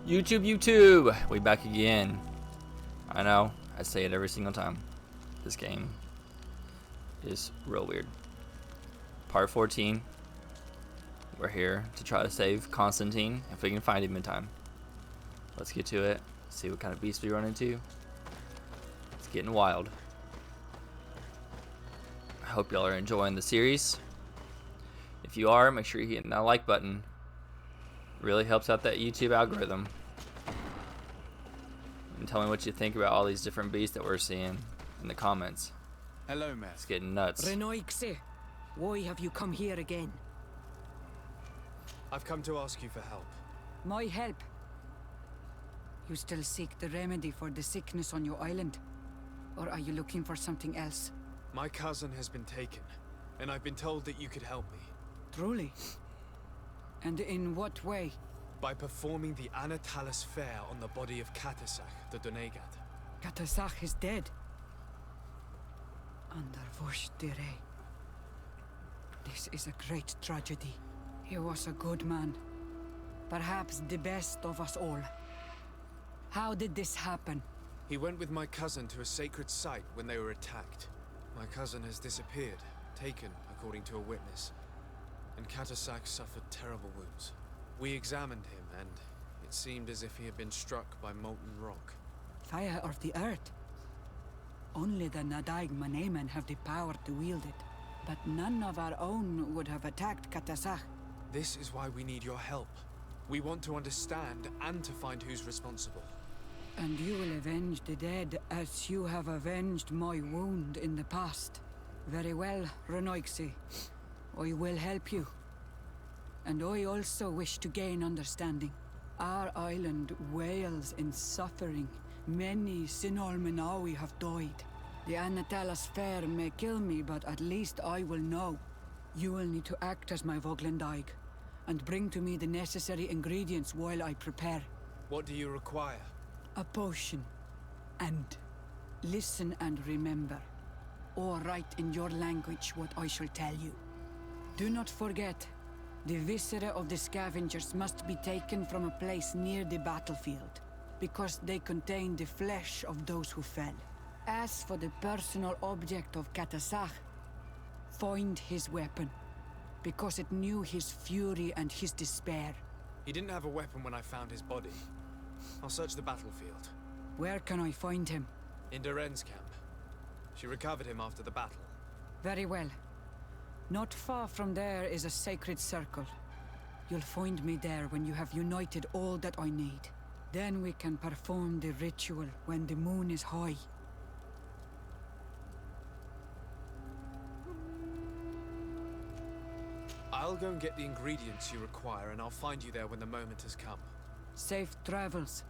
YouTube, we back again. I know, I say it every single time. This game is real weird. Part 14. We're here to try to save Constantine, if we can find him in time. Let's get to it, see what kind of beast we run into. It's getting wild. I hope y'all are enjoying the series. If you are, make sure you hit that like button. Really helps out that YouTube algorithm. And tell me what you think about all these different beasts that we're seeing in the comments. Hello, Matt. It's getting nuts. Renoixe, why have you come here again? I've come to ask you for help. My help? You still seek the remedy for the sickness on your island? Or are you looking for something else? My cousin has been taken, and I've been told that you could help me. Truly? And in what way? By performing the Anatalis Fair on the body of Katasak, the Donegat. Katasak is dead. Under Vosh Dire. This is a great tragedy. He was a good man. Perhaps the best of us all. How did this happen? He went with my cousin to a sacred site when they were attacked. My cousin has disappeared, taken according to a witness. And Katasak suffered terrible wounds. We examined him, and it seemed as if he had been struck by molten rock. Fire of the earth. Only the Nadaig Manemen have the power to wield it. But none of our own would have attacked Katasak. This is why we need your help. We want to understand and to find who's responsible. And you will avenge the dead as you have avenged my wound in the past. Very well, Renoixe. I will help you. And I also wish to gain understanding. Our island wails in suffering. Many Sinol Menawi have died. The Anatalas Fair may kill me, but at least I will know. You will need to act as my Voglendaig, and bring to me the necessary ingredients while I prepare. What do you require? A potion. And listen and remember. Or write in your language what I shall tell you. Do not forget, the viscera of the scavengers must be taken from a place near the battlefield, because they contain the flesh of those who fell. As for the personal object of Katasak, find his weapon, because it knew his fury and his despair. He didn't have a weapon when I found his body. I'll search the battlefield. Where can I find him? In Doren's camp. She recovered him after the battle. Very well. Not far from there is a sacred circle. You'll find me there when you have united all that I need. Then we can perform the ritual when the moon is high. I'll go and get the ingredients you require, and I'll find you there when the moment has come. Safe travels.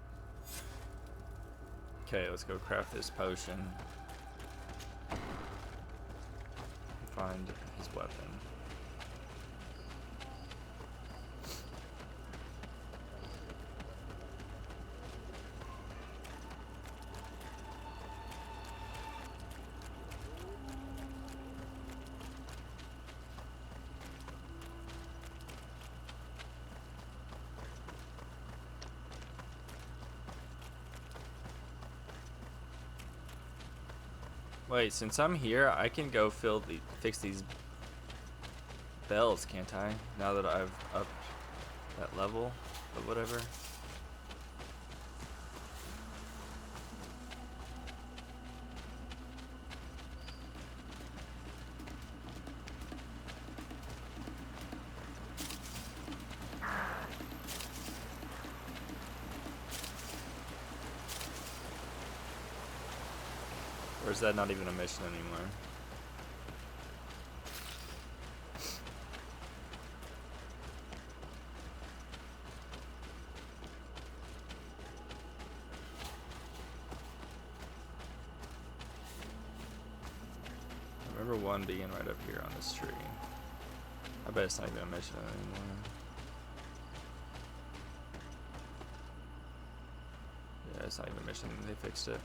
Okay, let's go craft this potion. Find his weapon. Wait, since I'm here, I can go fix these bells, can't I? Now that I've upped that level of whatever. Or is that not even a mission anymore? I remember one being right up here on this tree. I bet it's not even a mission anymore. Yeah, it's not even a mission. They fixed it.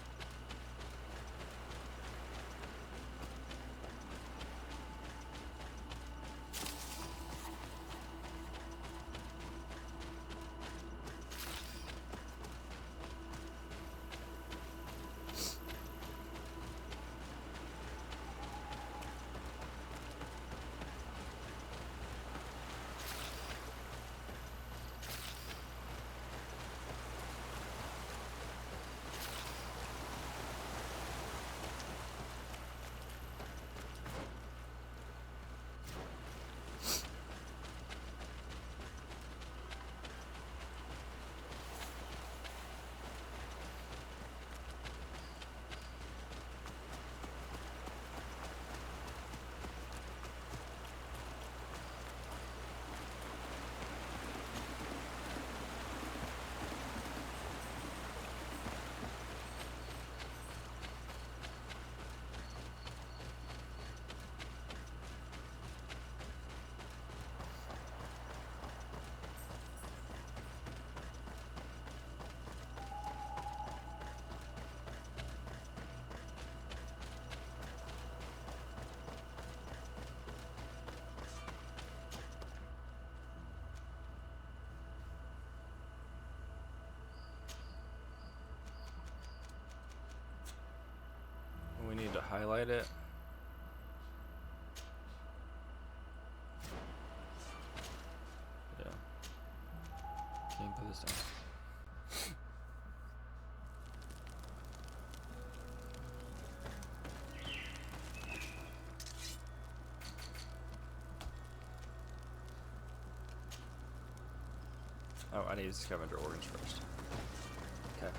we need to highlight it. Yeah. Can't put this down. Oh, I need to scavenger organs first. Okay.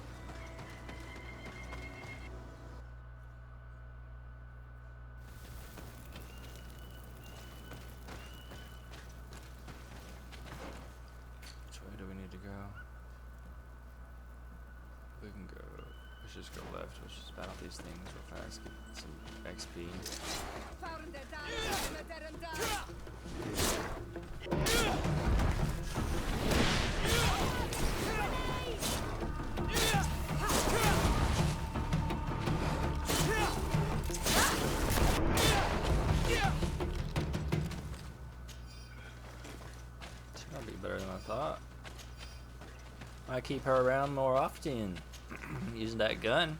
Which way do we need to go? We can go. Let's just go left. Let's just battle these things real fast. Get some XP. It's gonna be better than I thought. I keep her around more often. Using that gun.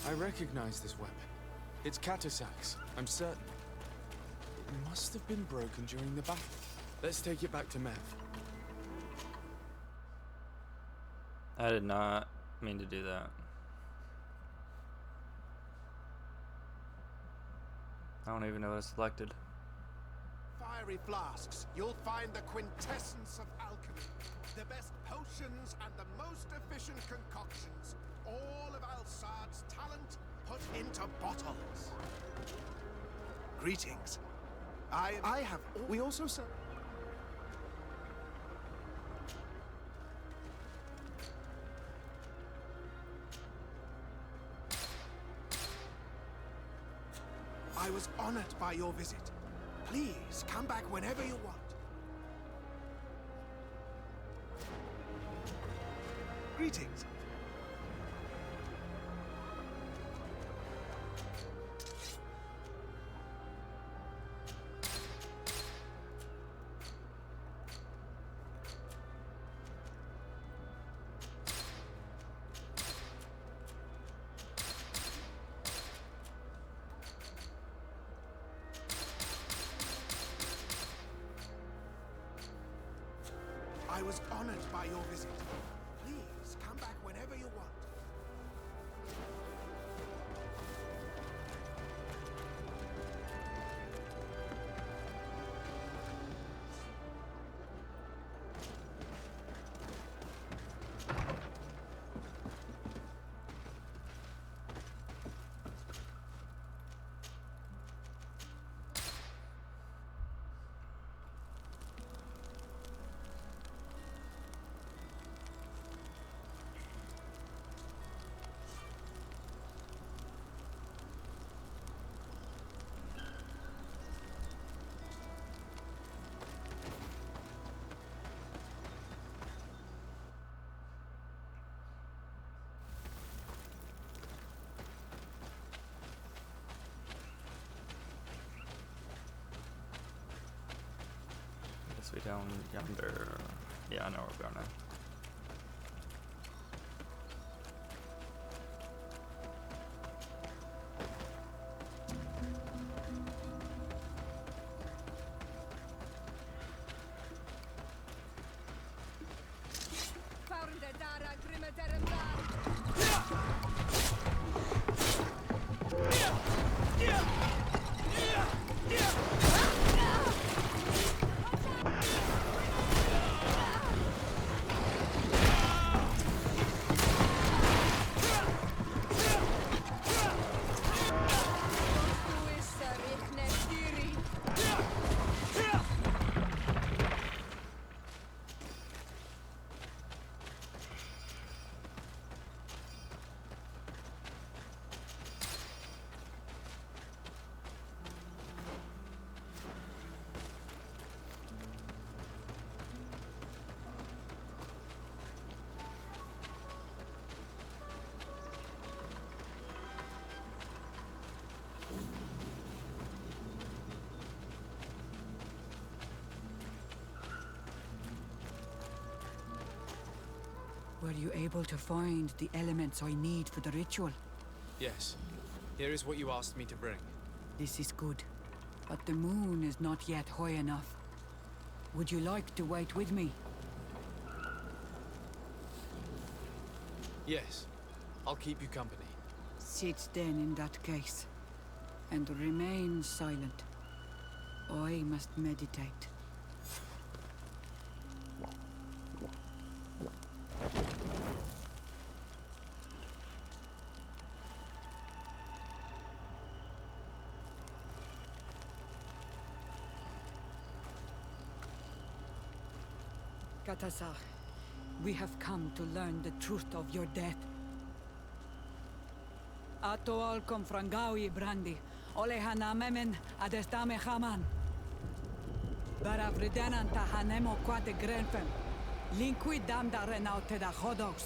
I recognize this weapon. It's Catasac's, I'm certain. It must have been broken during the battle. Let's take it back to Mev. I did not mean to do that. I don't even know what I selected. Fiery flasks, you'll find the quintessence of alchemy. The best potions and the most efficient concoctions. All of Alsad's talent put into bottles. Greetings. I have... We also sell... honored by your visit. Please, come back whenever you want. Greetings. I was honored by your visit. Please, come back whenever you want. Guess we down yonder. Yeah, I know where we're going now. Were you able to find the elements I need for the ritual? Yes. Here is what you asked me to bring. This is good. But the moon is not yet high enough. Would you like to wait with me? Yes. I'll keep you company. Sit then in that case. And remain silent. I must meditate. Katasar, we have come to learn the truth of your death. Ato al confrangawi brandi, olehana memen adestame haman. Baravridenan tahanemo quate grenfen, linqui damda renaute da hodos.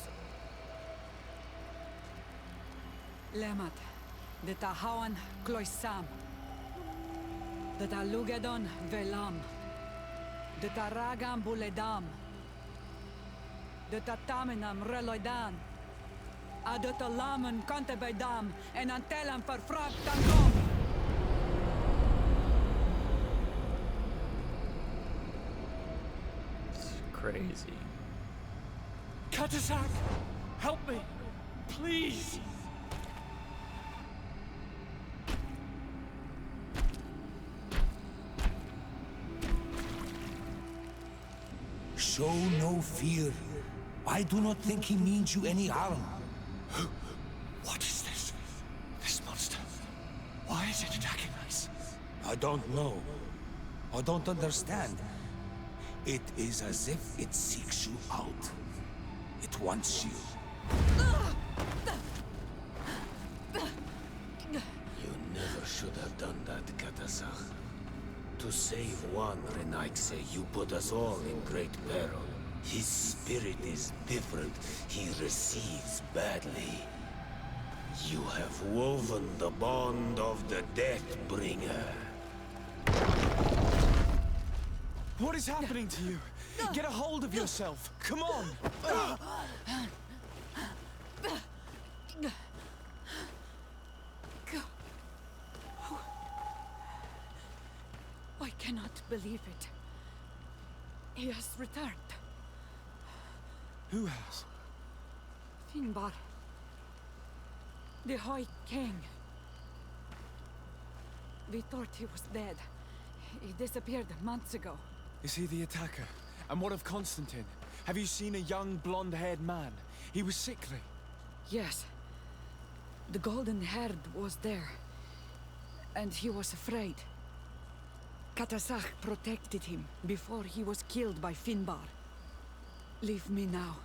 Lemat, de tahawan kloisam, de talugedon velam, de taragam buledam, de tatamenam reloidan, de talamen kantebedam en antelam verfragt tangom. It's crazy. Katasak! Help me! Please! Show no fear. I do not think he means you any harm. What is this? This monster? Why is it attacking us? I don't know. I don't understand. It is as if it seeks you out. It wants you. You never should have done that, Katasach. To save one Renaikse, you put us all in great peril. His spirit is different. He receives badly. You have woven the bond of the Deathbringer. What is happening to you? Get a hold of yourself. Come on. I cannot believe it. He has returned. Who has? Finbar. The High King. We thought he was dead. He disappeared months ago. Is he the attacker? And what of Constantine? Have you seen a young blonde-haired man? He was sickly. Yes. The golden haired was there. And he was afraid. Katasach protected him before he was killed by Finbar. Leave me now.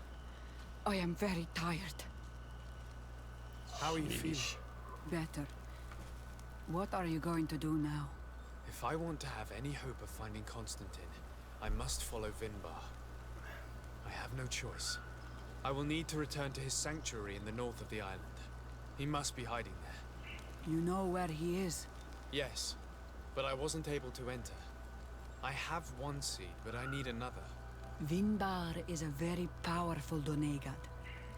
I am very tired. How are you feeling? Better. What are you going to do now? If I want to have any hope of finding Constantine, I must follow Vinbar. I have no choice. I will need to return to his sanctuary in the north of the island. He must be hiding there. You know where he is? Yes, but I wasn't able to enter. I have one seed, but I need another. Vinbar is a very powerful Doneigad,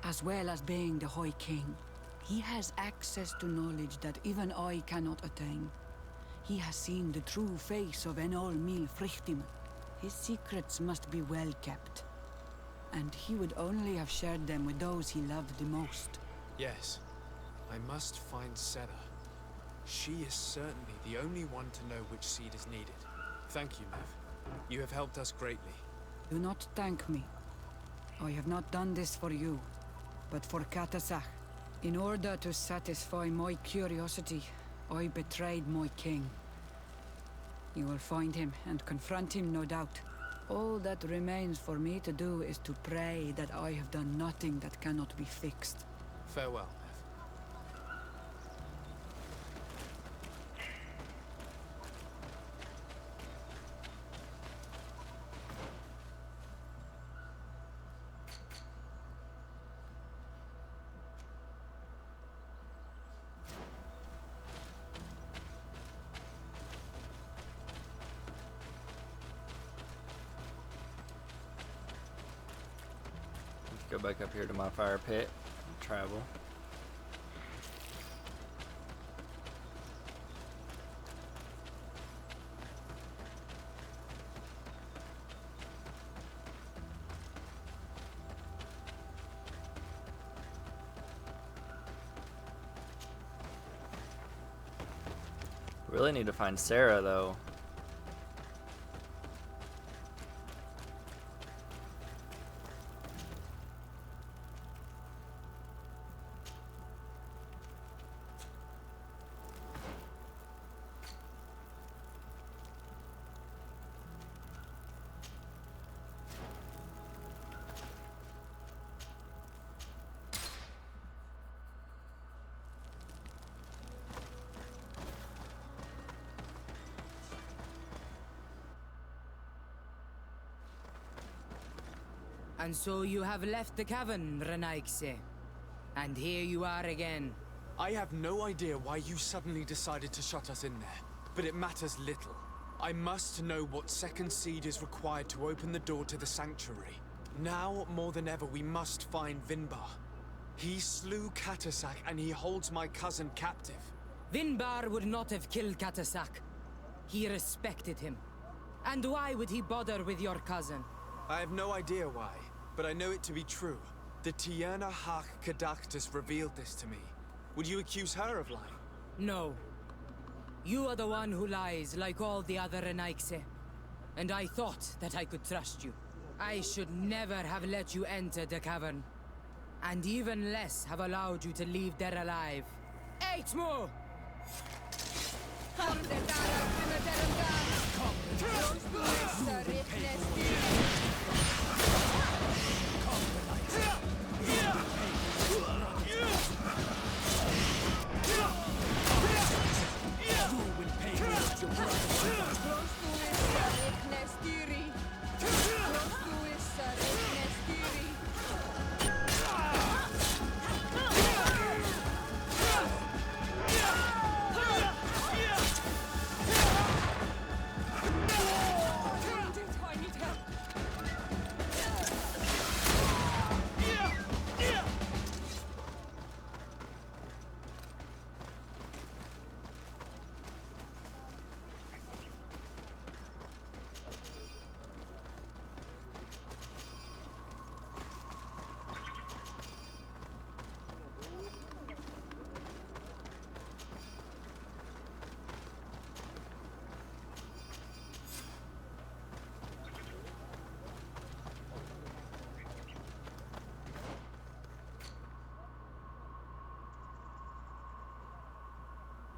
as well as being the High King. He has access to knowledge that even I cannot attain. He has seen the true face of Enol Mil Frichtim. His secrets must be well kept. And he would only have shared them with those he loved the most. Yes, I must find Sarah. She is certainly the only one to know which seed is needed. Thank you, Mev. You have helped us greatly. Do not thank me. I have not done this for you, but for Katasach. In order to satisfy my curiosity, I betrayed my king. You will find him and confront him, no doubt. All that remains for me to do is to pray that I have done nothing that cannot be fixed. Farewell, Mev. Go back up here to my fire pit and travel. Really need to find Sarah though. And so you have left the cavern, Renaikse. And here you are again. I have no idea why you suddenly decided to shut us in there, but it matters little. I must know what second seed is required to open the door to the sanctuary. Now, more than ever, we must find Vinbar. He slew Katasach and he holds my cousin captive. Vinbar would not have killed Katasach. He respected him. And why would he bother with your cousin? I have no idea why, but I know it to be true. The Tierna Hach Kadactus revealed this to me. Would you accuse her of lying? No. You are the one who lies like all the other Renaikse. And I thought that I could trust you. I should never have let you enter the cavern. And even less have allowed you to leave there alive. Eitmo!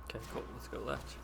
Okay, cool. Let's go left.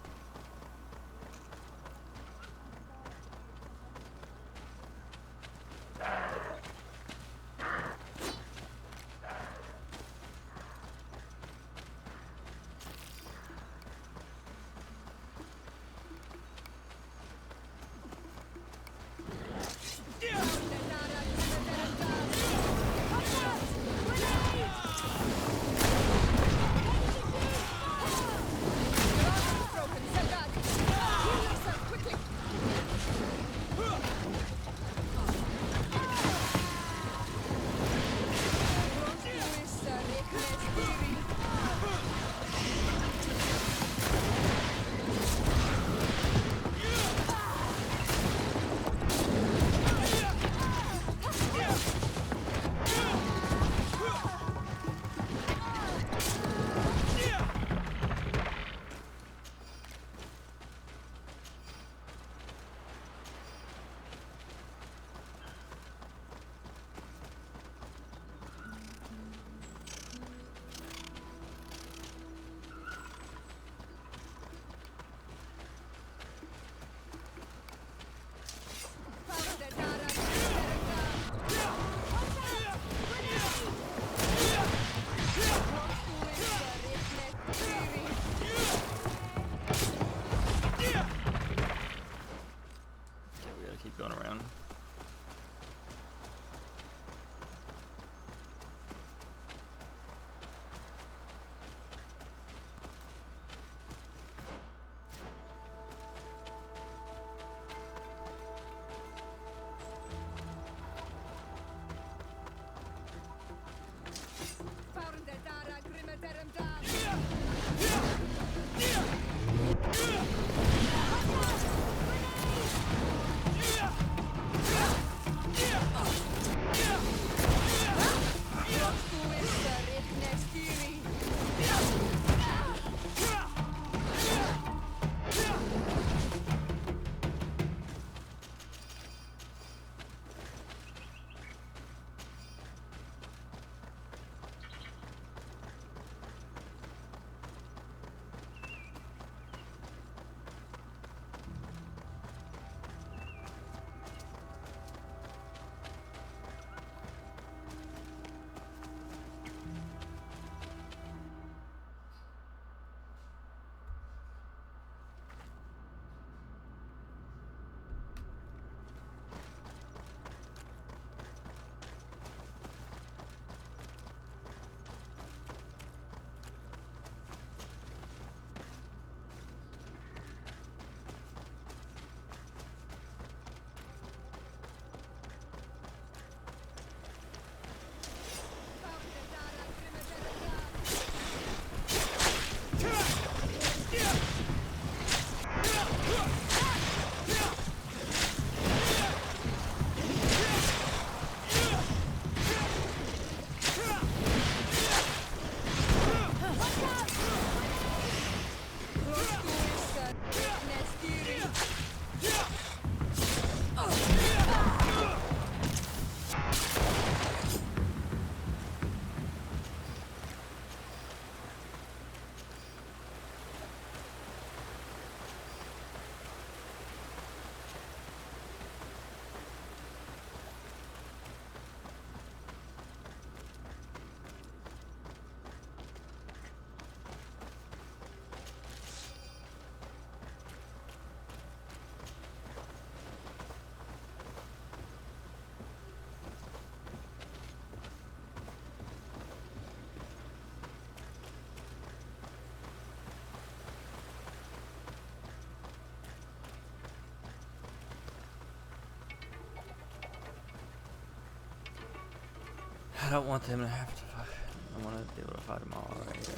Keep going around. I don't want them to have to fight. I want to be able to fight them all right here.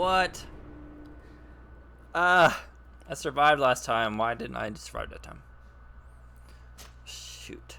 What? I survived last time. Why didn't I survive that time? Shoot.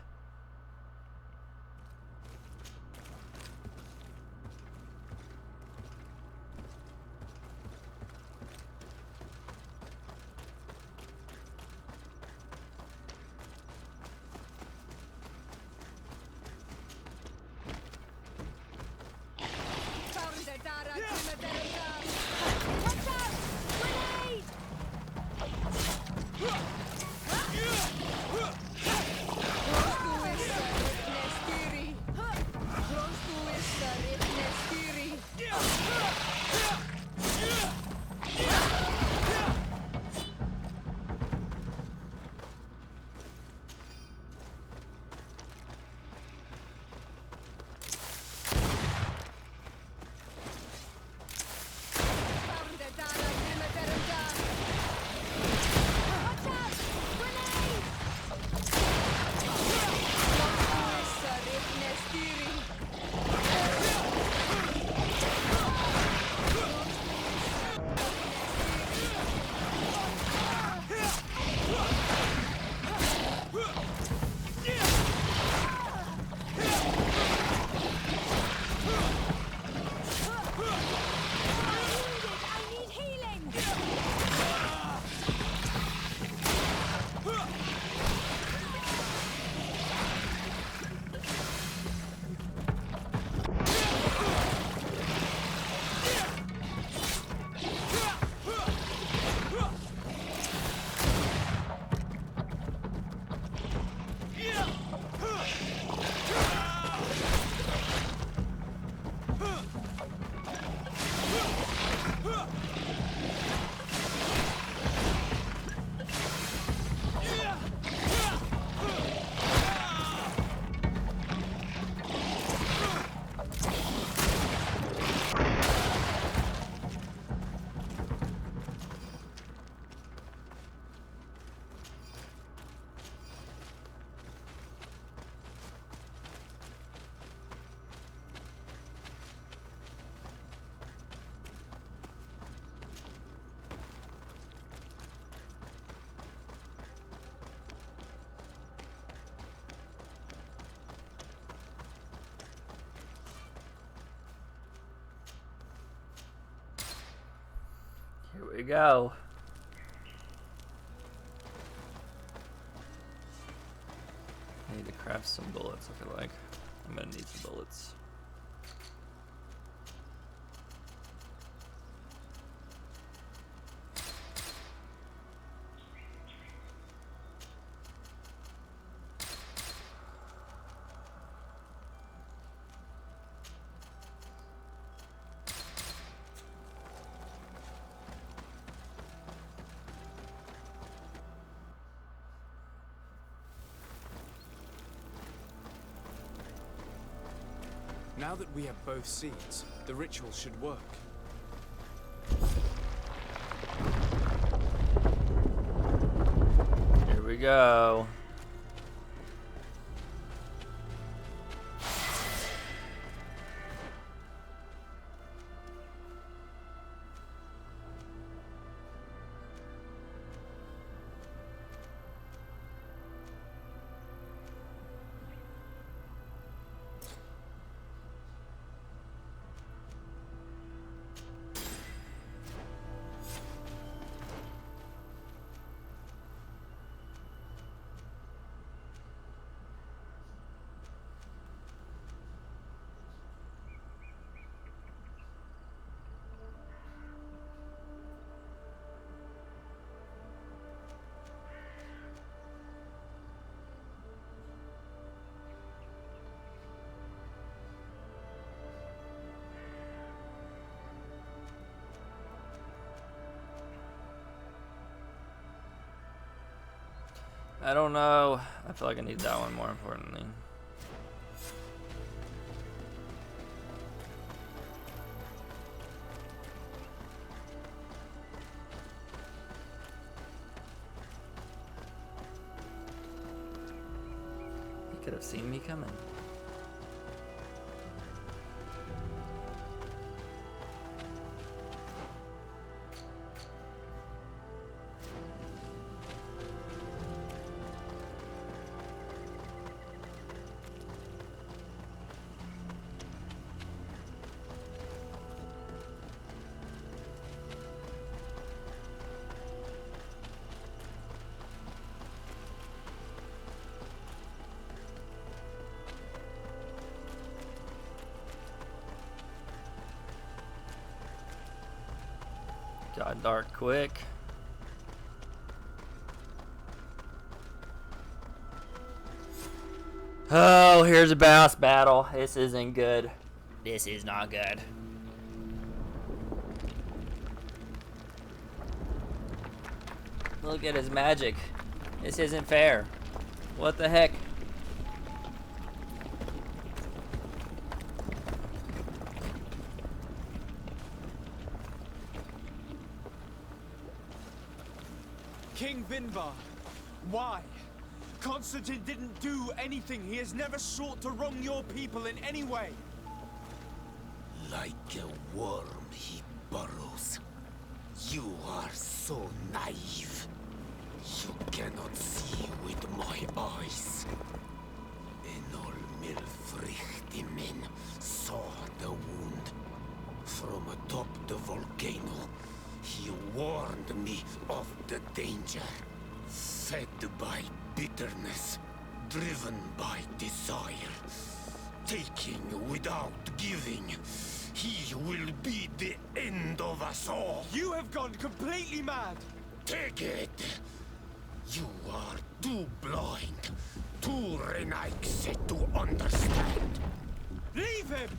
Here we go. I need to craft some bullets, I feel like. I'm gonna need some bullets. Now that we have both seeds, the ritual should work. Here we go. I don't know. I feel like I need that one more importantly. He could have seen me coming. Got dark quick. Oh, here's a boss battle. This isn't good. This is not good. Look at his magic. This isn't fair. What the heck? King Vinvar, why? Constantine didn't do anything. He has never sought to wrong your people in any way. Like a worm he burrows. You are so naive. You cannot see with my eyes. Enol Milfrichtimin saw the wound. From atop the volcano, he warned me of the danger. Fed by bitterness, driven by desire, taking without giving, he will be the end of us all. You have gone completely mad. Take it! You are too blind, too Renaix to understand. Leave him!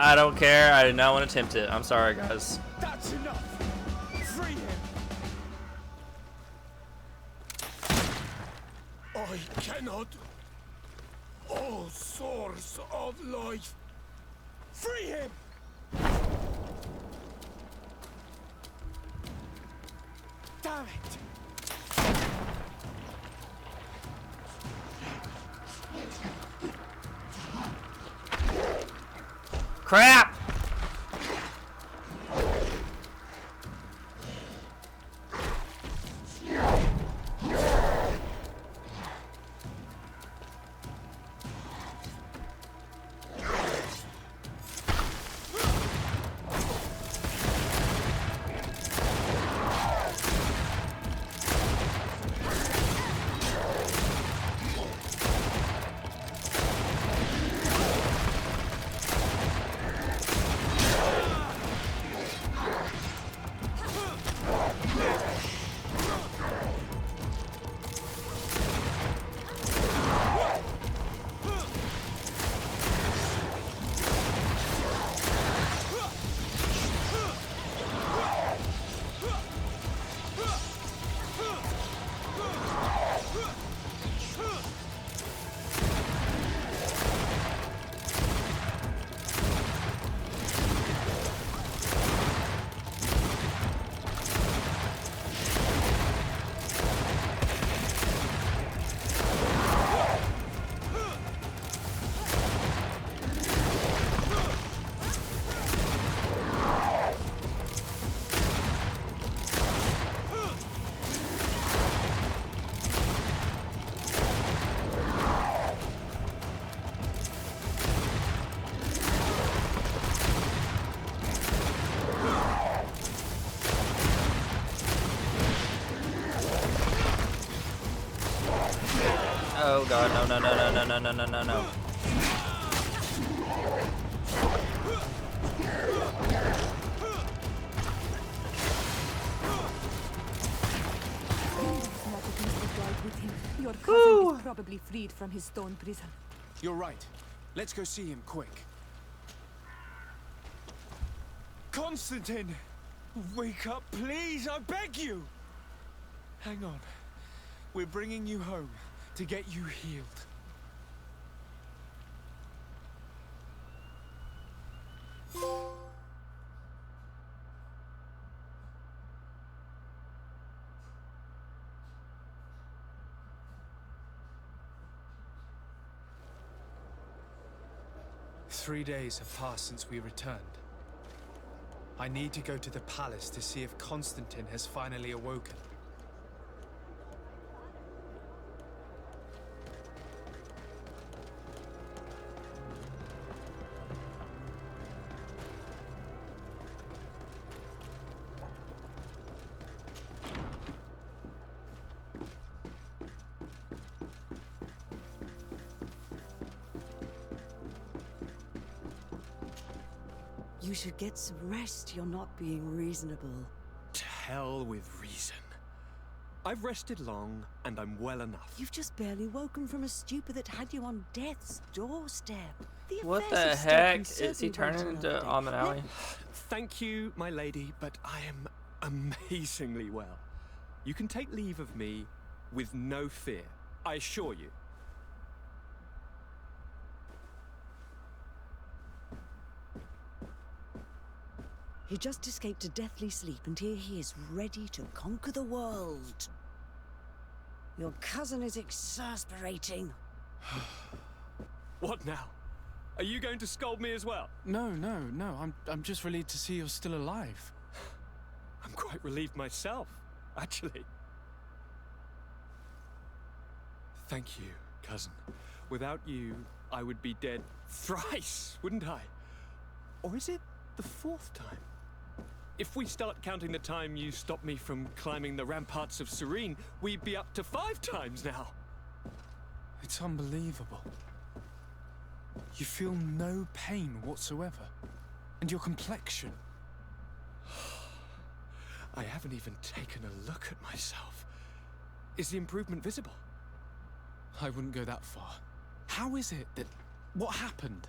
I don't care. I did not want to tempt it. I'm sorry, guys. That's enough. Free him. I cannot. O source of life. Free him! Damn it! Crap! Oh god, no, no, no, no, no, no, no, no, no. Your cousin is probably freed from his stone prison. You're right. Let's go see him quick. Constantine! Wake up, please! I beg you! Hang on. We're bringing you home to get you healed. Three days have passed since we returned. I need to go to the palace to see if Constantine has finally awoken. You should get some rest. You're not being reasonable. To hell with reason. I've rested long, and I'm well enough. You've just barely woken from a stupor that had you on death's doorstep. What affairs the of state heck? can Is certainly he wait turning another into day. Almanawi? Thank you, my lady, but I am amazingly well. You can take leave of me with no fear, I assure you. He just escaped a deathly sleep, and here he is, ready to conquer the world. Your cousin is exasperating. What now? Are you going to scold me as well? No. I'm just relieved to see you're still alive. I'm quite relieved myself, actually. Thank you, cousin. Without you, I would be dead thrice, wouldn't I? Or is it the 4th time? If we start counting the time you stopped me from climbing the ramparts of Serene, we'd be up to 5 times now. It's unbelievable. You feel no pain whatsoever. And your complexion. I haven't even taken a look at myself. Is the improvement visible? I wouldn't go that far. How is it that... What happened?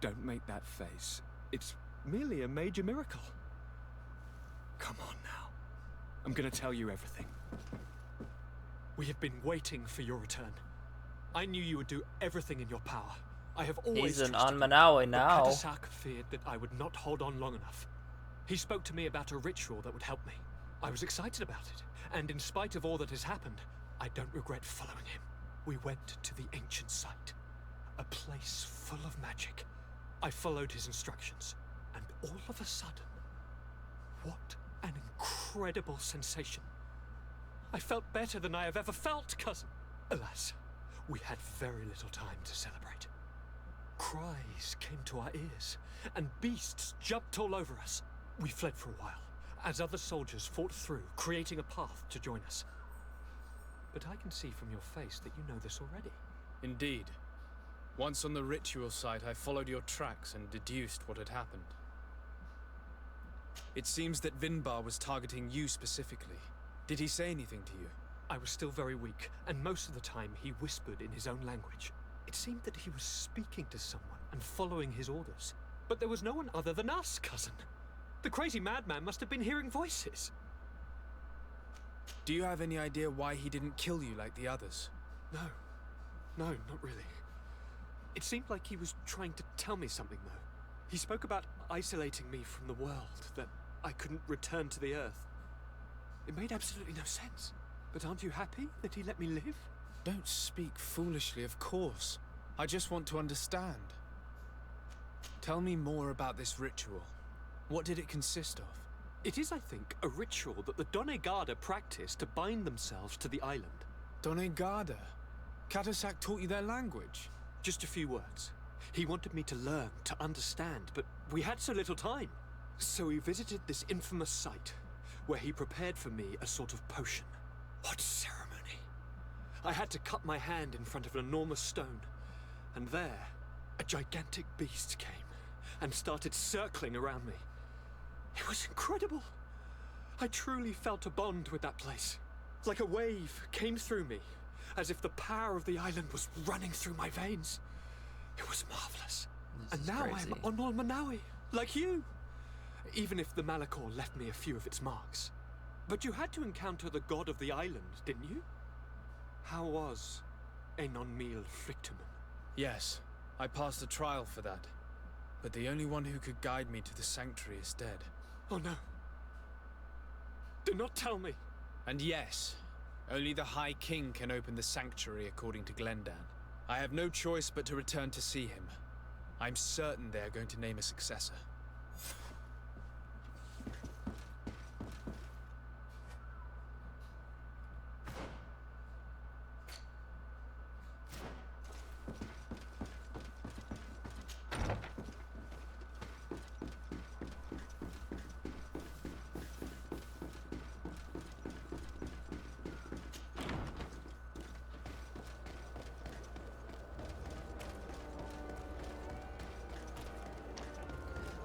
Don't make that face. It's merely a major miracle. Come on now. I'm gonna tell you everything. We have been waiting for your return. I knew you would do everything in your power. I have always He's an trusted you. Almanawi But now. Katasak feared that I would not hold on long enough. He spoke to me about a ritual that would help me. I was excited about it, and in spite of all that has happened, I don't regret following him. We went to the ancient site, a place full of magic. I followed his instructions, and all of a sudden, what an incredible sensation. I felt better than I have ever felt, cousin. Alas, we had very little time to celebrate. Cries came to our ears, and beasts jumped all over us. We fled for a while, as other soldiers fought through, creating a path to join us. But I can see from your face that you know this already. Indeed. Once on the ritual site, I followed your tracks and deduced what had happened. It seems that Vinbar was targeting you specifically. Did he say anything to you? I was still very weak, and most of the time he whispered in his own language. It seemed that he was speaking to someone and following his orders. But there was no one other than us, cousin. The crazy madman must have been hearing voices. Do you have any idea why he didn't kill you like the others? No, not really. It seemed like he was trying to tell me something, though. He spoke about isolating me from the world, that I couldn't return to the Earth. It made absolutely no sense. But aren't you happy that he let me live? Don't speak foolishly, of course. I just want to understand. Tell me more about this ritual. What did it consist of? It is, I think, a ritual that the Donegada practice to bind themselves to the island. Donegada? Katasak taught you their language? Just a few words. He wanted me to learn, to understand, but we had so little time. So we visited this infamous site, where he prepared for me a sort of potion. What ceremony! I had to cut my hand in front of an enormous stone, and there, a gigantic beast came and started circling around me. It was incredible. I truly felt a bond with that place. Like a wave came through me, as if the power of the island was running through my veins. It was marvelous. And now crazy. I'm on Manawi, like you. Even if the Malichor left me a few of its marks. But you had to encounter the god of the island, didn't you? How was Einon Mil Frictumen? Yes, I passed a trial for that. But the only one who could guide me to the sanctuary is dead. Oh no. Do not tell me. And yes, only the High King can open the sanctuary according to Glendan. I have no choice but to return to see him. I'm certain they are going to name a successor.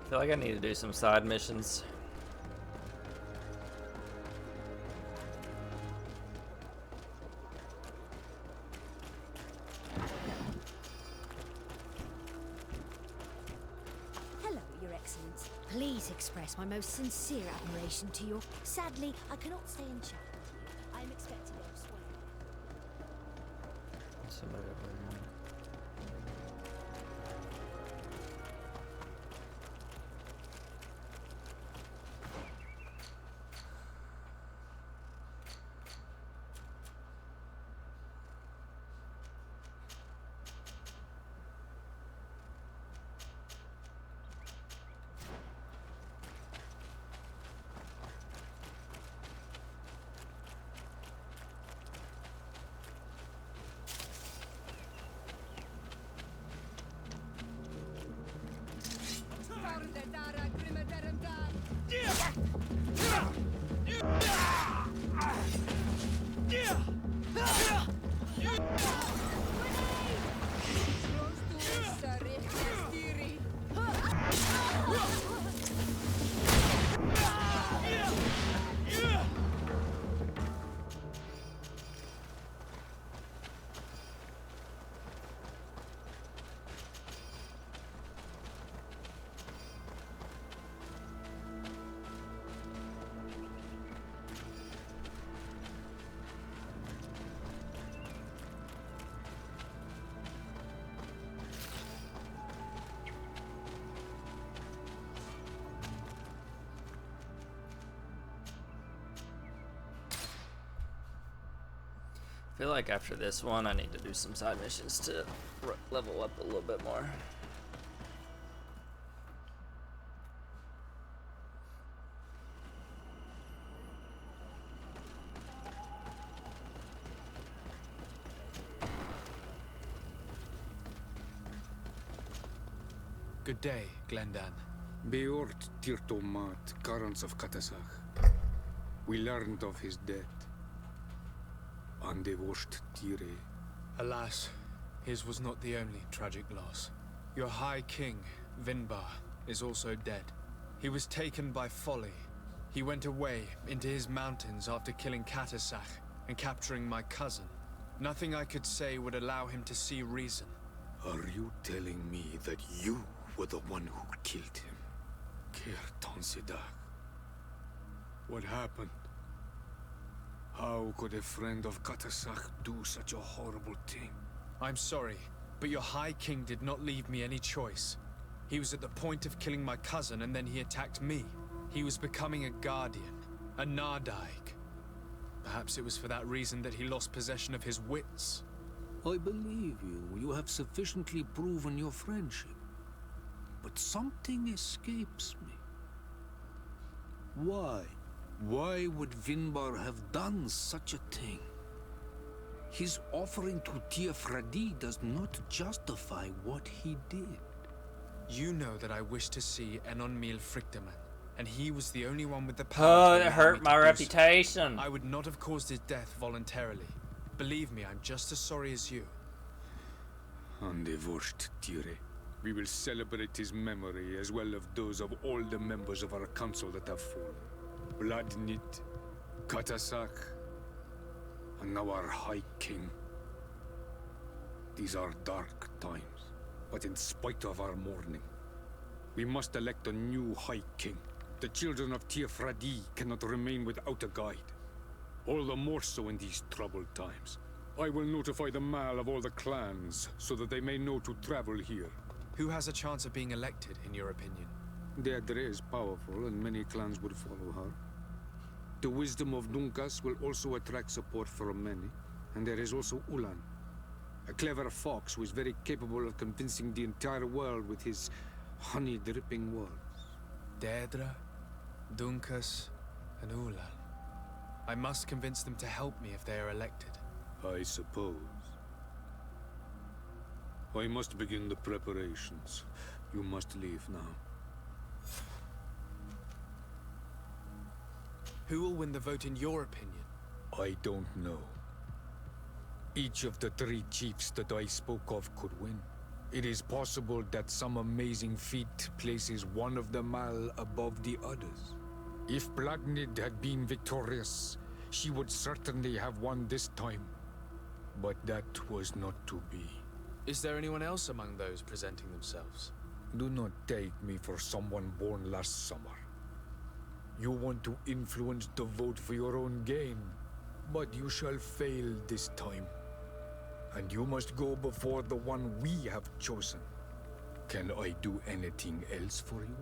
I feel like I need to do some side missions. Hello, Your Excellence. Please express my most sincere admiration to your... Sadly, I cannot stay and chat with you. I am expecting elsewhere. Somebody over here. I feel like after this one, I need to do some side missions to level up a little bit more. Good day, Glendan. Beort Tirtomat, Garants of Katasach. We learned of his death. Andevosht Tire. Alas, his was not the only tragic loss. Your High King, Vinbar, is also dead. He was taken by folly. He went away into his mountains after killing Katasach and capturing my cousin. Nothing I could say would allow him to see reason. Are you telling me that you were the one who killed him? Kirtan Sidak. What happened? How could a friend of Katasach do such a horrible thing? I'm sorry, but your High King did not leave me any choice. He was at the point of killing my cousin and then he attacked me. He was becoming a guardian, a Nardaig. Perhaps it was for that reason that he lost possession of his wits. I believe you. You have sufficiently proven your friendship. But something escapes me. Why? Why would Vinbar have done such a thing? His offering to Teer Fradee does not justify what he did. You know that I wish to see Enon Mil Frichteman, and he was the only one with the Oh, power to it allow hurt me my to do so. reputation. I would not have caused his death voluntarily. Believe me, I'm just as sorry as you. Andevosht Tire. We will celebrate his memory as well as those of all the members of our council that have fallen. Vladnit, Katasach, and now our High King. These are dark times, but in spite of our mourning, we must elect a new High King. The children of Teer Fradee cannot remain without a guide. All the more so in these troubled times. I will notify the Mal of all the clans, so that they may know to travel here. Who has a chance of being elected, in your opinion? Deirdre is powerful, and many clans would follow her. The wisdom of Dunkas will also attract support from many, and there is also Ulan, a clever fox who is very capable of convincing the entire world with his honey-dripping words. Deirdre, Dunkas, and Ulan. I must convince them to help me if they are elected. I suppose. I must begin the preparations. You must leave now. Who will win the vote in your opinion? I don't know. Each of the 3 chiefs that I spoke of could win. It is possible that some amazing feat places one of the Mal above the others. If Blagnid had been victorious, she would certainly have won this time. But that was not to be. Is there anyone else among those presenting themselves? Do not take me for someone born last summer. You want to influence the vote for your own gain, but you shall fail this time. And you must go before the one we have chosen. Can I do anything else for you?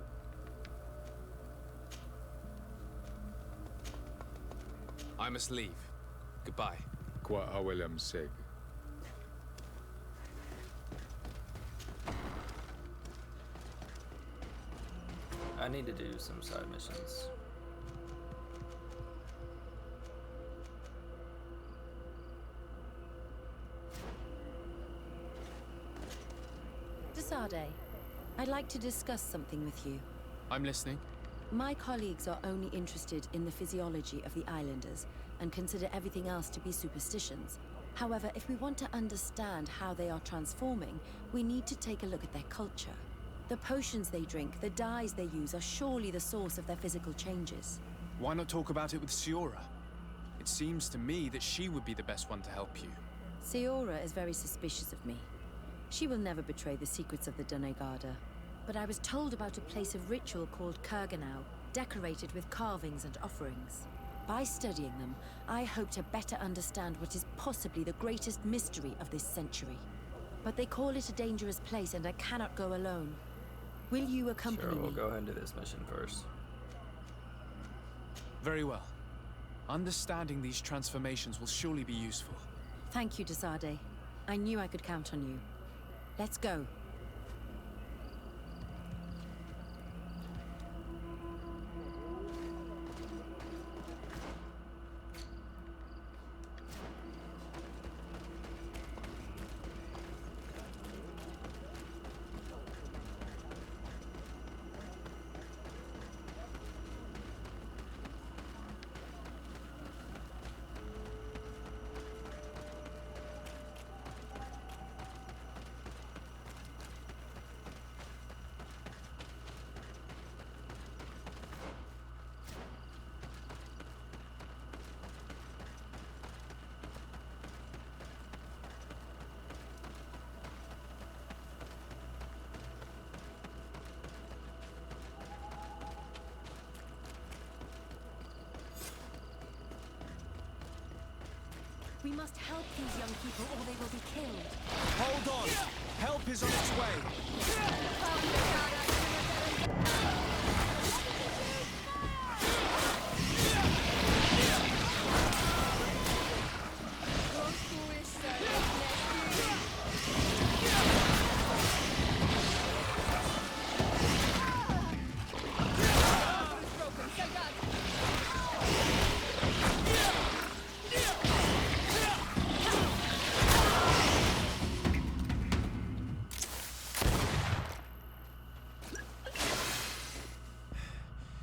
I must leave. Goodbye. Qua awelem seg. I need to do some side missions. Desade, I'd like to discuss something with you. I'm listening. My colleagues are only interested in the physiology of the islanders and consider everything else to be superstitions. However, if we want to understand how they are transforming, we need to take a look at their culture. The potions they drink, the dyes they use are surely the source of their physical changes. Why not talk about it with Siora? It seems to me that she would be the best one to help you. Siora is very suspicious of me. She will never betray the secrets of the Doneigada. But I was told about a place of ritual called Kurganau, decorated with carvings and offerings. By studying them, I hope to better understand what is possibly the greatest mystery of this century. But they call it a dangerous place and I cannot go alone. Will you accompany Sure, we'll me? go ahead and do this mission first. Very well. Understanding these transformations will surely be useful. Thank you, Desade. I knew I could count on you. Let's go. We must help these young people or they will be killed. Hold on! Help is on its way!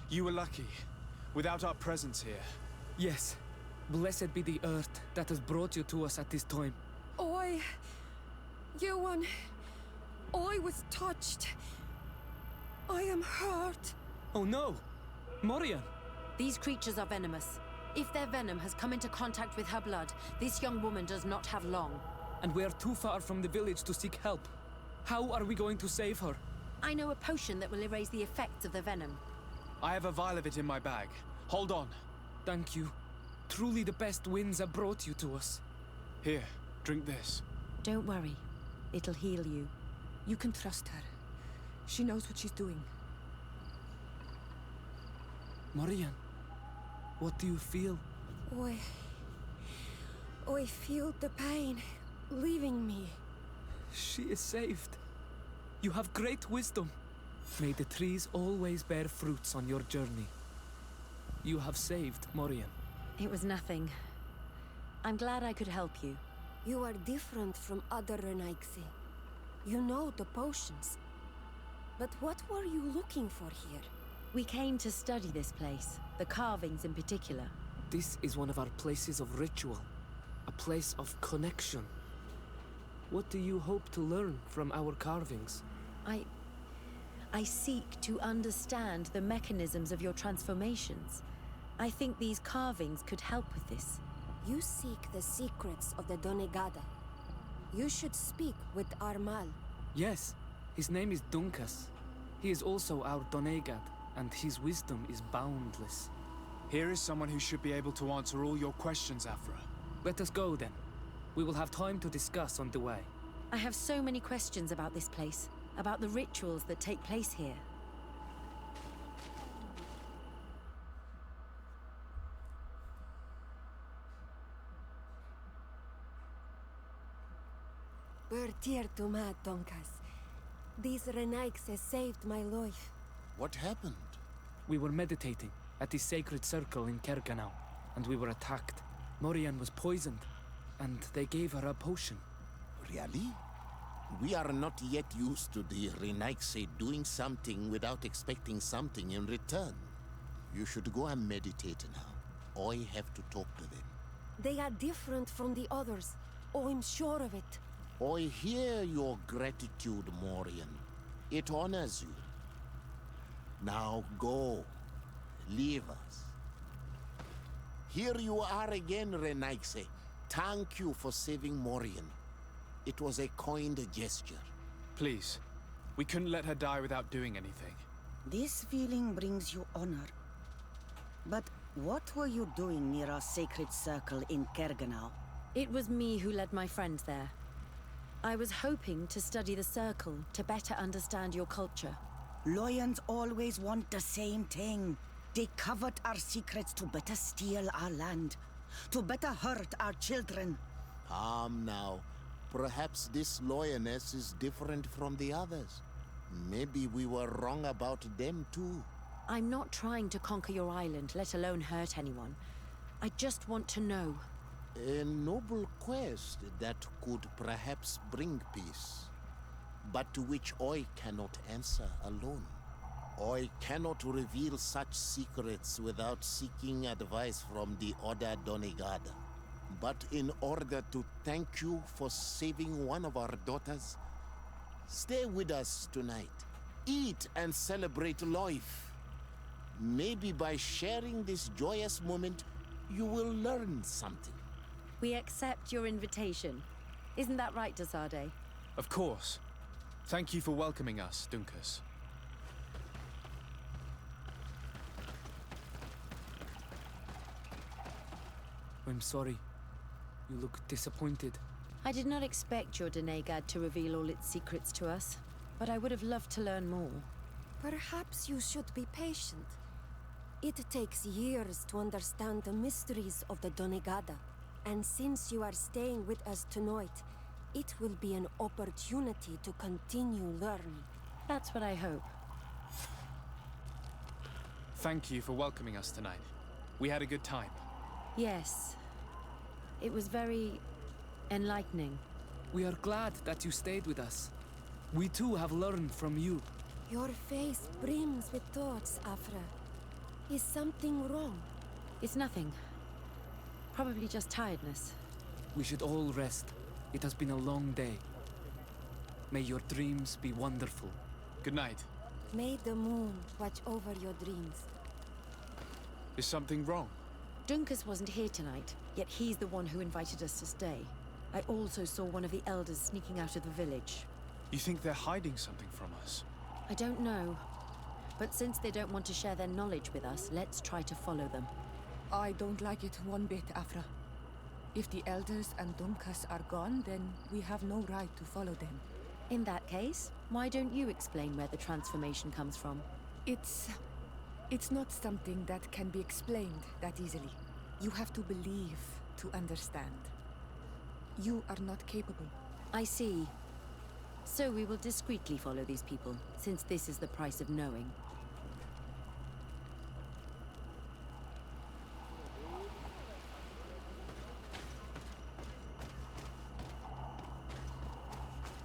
You were lucky. Without our presence here. Yes. Blessed be the earth that has brought you to us at this time. Ewan, I was touched. I am hurt. Oh no! Morian! These creatures are venomous. If their venom has come into contact with her blood, this young woman does not have long. And we are too far from the village to seek help. How are we going to save her? I know a potion that will erase the effects of the venom. I have a vial of it in my bag. Hold on. Thank you. Truly the best winds have brought you to us. Here, drink this. Don't worry. It'll heal you. You can trust her. She knows what she's doing. Morian, what do you feel? I feel the pain leaving me. She is saved. You have great wisdom. May the trees always bear fruits on your journey. You have saved Morian. It was nothing. I'm glad I could help you. You are different from other Renaixi. You know the potions. But what were you looking for here? We came to study this place, the carvings in particular. This is one of our places of ritual. A place of connection. What do you hope to learn from our carvings? I seek to understand the mechanisms of your transformations. I think these carvings could help with this. You seek the secrets of the Donegada. You should speak with Armal. Yes, his name is Dunkas. He is also our Donegad, and his wisdom is boundless. Here is someone who should be able to answer all your questions, Afra. Let us go then. We will have time to discuss on the way. I have so many questions about this place, about the rituals that take place here. Bertir to Mad Donkas. These Renaixes saved my life. What happened? We were meditating at the sacred circle in Kerganau, and we were attacked. Morian was poisoned, and they gave her a potion. Really? We are not yet used to the Renaixe doing something without expecting something in return. You should go and meditate now. I have to talk to them. They are different from the others. Oh, I'm sure of it. I hear your gratitude, Morian. It honors you. Now go. Leave us. Here you are again, Renaixe. Thank you for saving Morian. It was a kind gesture. Please. We couldn't let her die without doing anything. This feeling brings you honor. But what were you doing near our sacred circle in Kerganau? It was me who led my friends there. I was hoping to study the circle to better understand your culture. Lions always want the same thing. They covet our secrets to better steal our land, to better hurt our children. Calm now. Perhaps this lioness is different from the others. Maybe we were wrong about them too. I'm not trying to conquer your island, let alone hurt anyone. I just want to know. A noble quest that could perhaps bring peace, but to which I cannot answer alone. I cannot reveal such secrets without seeking advice from the other Donegada. But in order to thank you for saving one of our daughters, stay with us tonight. Eat and celebrate life. Maybe by sharing this joyous moment, you will learn something. We accept your invitation. Isn't that right, Desade? Of course. Thank you for welcoming us, Dunkas. I'm sorry. You look disappointed. I did not expect your Donegad to reveal all its secrets to us, but I would have loved to learn more. Perhaps you should be patient. It takes years to understand the mysteries of the Donegada. And since you are staying with us tonight, it will be an opportunity to continue learning. That's what I hope. Thank you for welcoming us tonight. We had a good time. Yes. It was very enlightening. We are glad that you stayed with us. We too have learned from you. Your face brims with thoughts, Afra. Is something wrong? It's nothing. Probably just tiredness. We should all rest. It has been a long day. May your dreams be wonderful. Good night. May the moon watch over your dreams. Is something wrong? Dunkas wasn't here tonight, yet he's the one who invited us to stay. I also saw one of the elders sneaking out of the village. You think they're hiding something from us? I don't know. But since they don't want to share their knowledge with us, let's try to follow them. I don't like it one bit, Afra. If the elders and Dunkas are gone, then we have no right to follow them. In that case, why don't you explain where the transformation comes from? It's not something that can be explained that easily. You have to believe to understand. You are not capable. I see. So we will discreetly follow these people, since this is the price of knowing.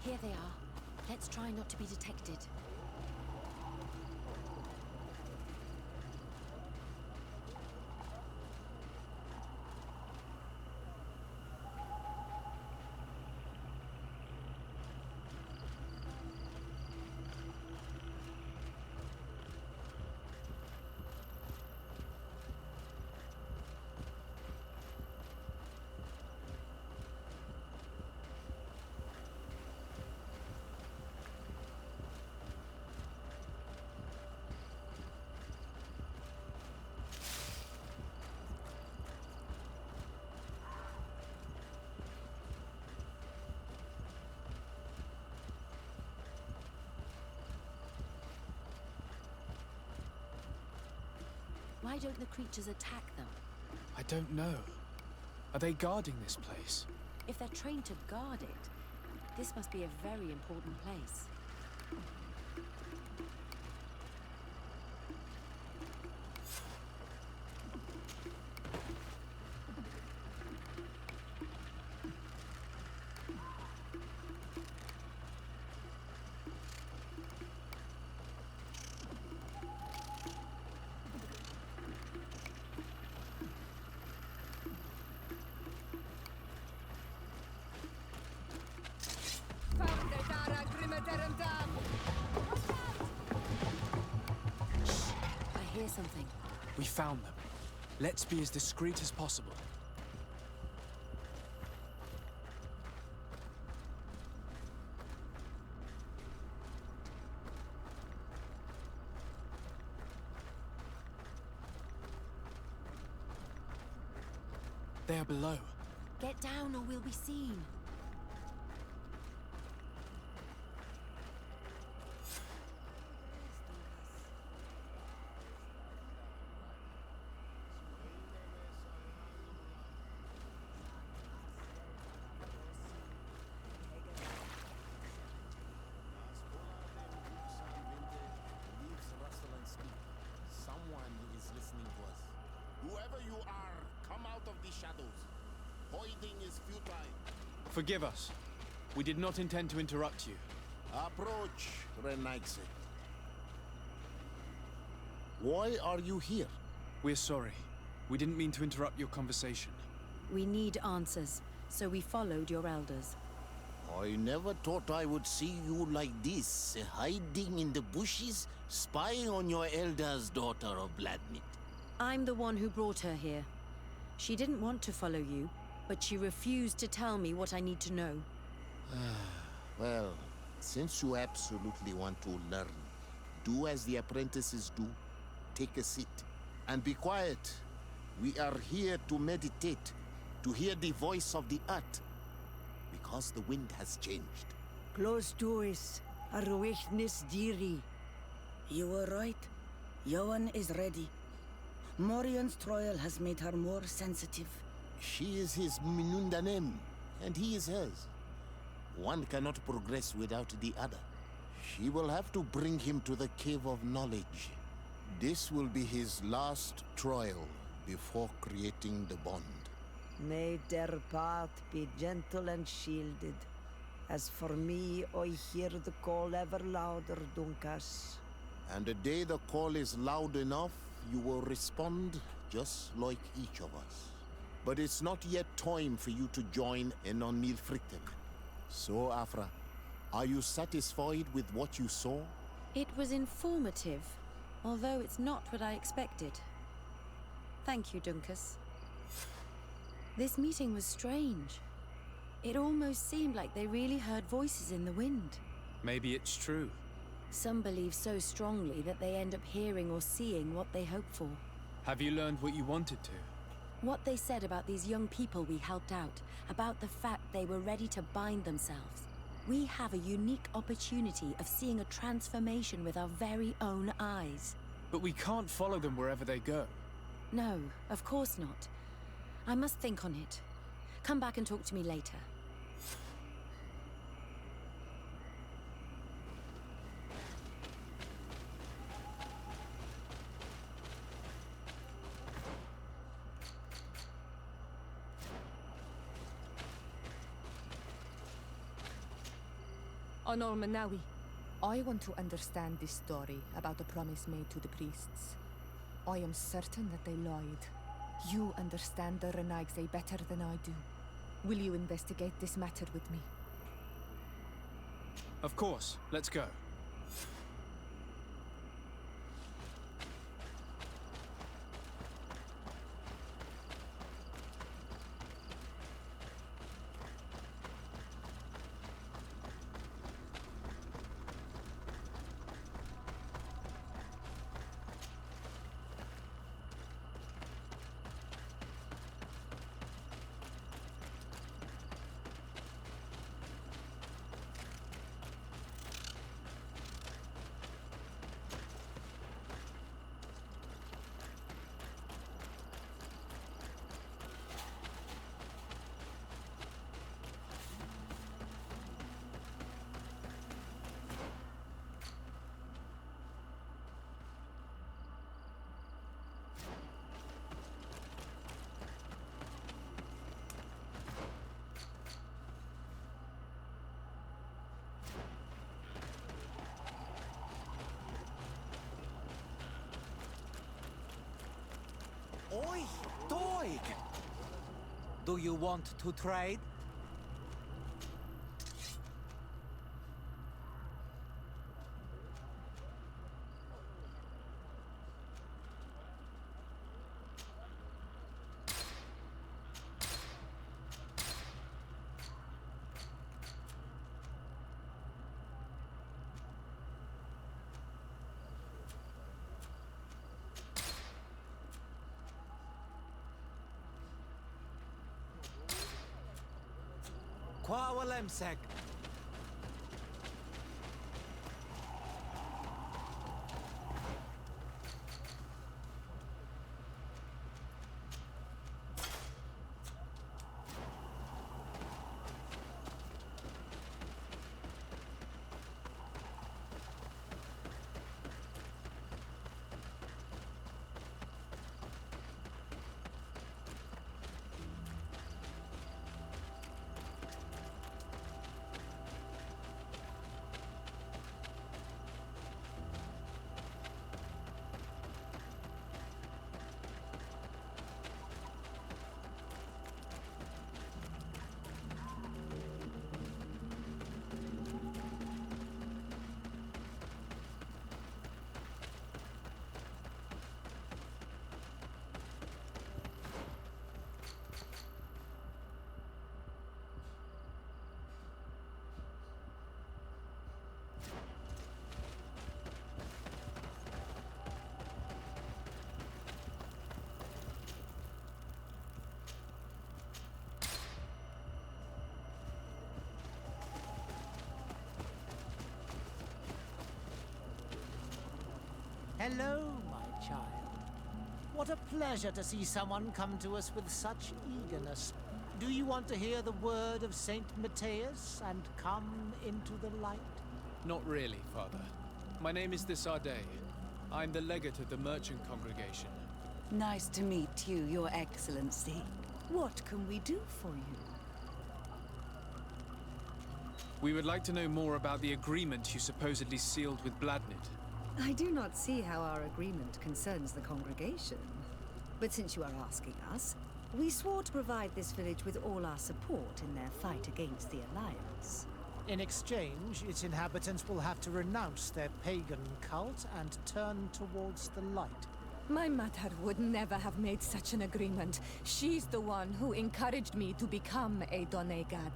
Here they are. Let's try not to be detected. Why don't the creatures attack them? I don't know. Are they guarding this place? If they're trained to guard it, this must be a very important place. I hear something. We found them. Let's be as discreet as possible. They are below. Get down or we'll be seen. Someone is listening to us. Whoever you are, come out of the shadows. Hiding is futile. Forgive us. We did not intend to interrupt you. Approach, Renaigse. Why are you here? We're sorry. We didn't mean to interrupt your conversation. We need answers, so we followed your elders. I never thought I would see you like this, hiding in the bushes, spying on your elder's daughter of Bladnit. I'm the one who brought her here. She didn't want to follow you, but she refused to tell me what I need to know. Well, since you absolutely want to learn, do as the apprentices do. Take a seat and be quiet. We are here to meditate, to hear the voice of the earth, because the wind has changed. Close doors, Arwechnis Diri. You were right. Johan is ready. Morian's trial has made her more sensitive. She is his Minundanem, and he is hers. One cannot progress without the other. She will have to bring him to the Cave of Knowledge. This will be his last trial before creating the bond. May their path be gentle and shielded. As for me, I hear the call ever louder, Dunkas. And the day the call is loud enough, you will respond just like each of us. But it's not yet time for you to join in on Milfricten. So, Afra, are you satisfied with what you saw? It was informative, although it's not what I expected. Thank you, Dunkus. This meeting was strange. It almost seemed like they really heard voices in the wind. Maybe it's true. Some believe so strongly that they end up hearing or seeing what they hope for. Have you learned what you wanted to? What they said about these young people we helped out, about the fact they were ready to bind themselves. We have a unique opportunity of seeing a transformation with our very own eyes. But we can't follow them wherever they go. No, of course not. I must think on it. Come back and talk to me later. Honor Manawi, I want to understand this story about the promise made to the priests. I am certain that they lied. You understand the Renaigse better than I do. Will you investigate this matter with me? Of course. Let's go. Oi, Doig! Do you want to trade? Kwawalemsek. Hello, my child. What a pleasure to see someone come to us with such eagerness. Do you want to hear the word of Saint Matthias and come into the light? Not really, Father. My name is Desardet. I'm the legate of the merchant congregation. Nice to meet you, Your Excellency. What can we do for you? We would like to know more about the agreement you supposedly sealed with Bladnid. I do not see how our agreement concerns the congregation. But since you are asking us, we swore to provide this village with all our support in their fight against the Alliance. In exchange, its inhabitants will have to renounce their pagan cult and turn towards the light. My mother would never have made such an agreement. She's the one who encouraged me to become a Donegad.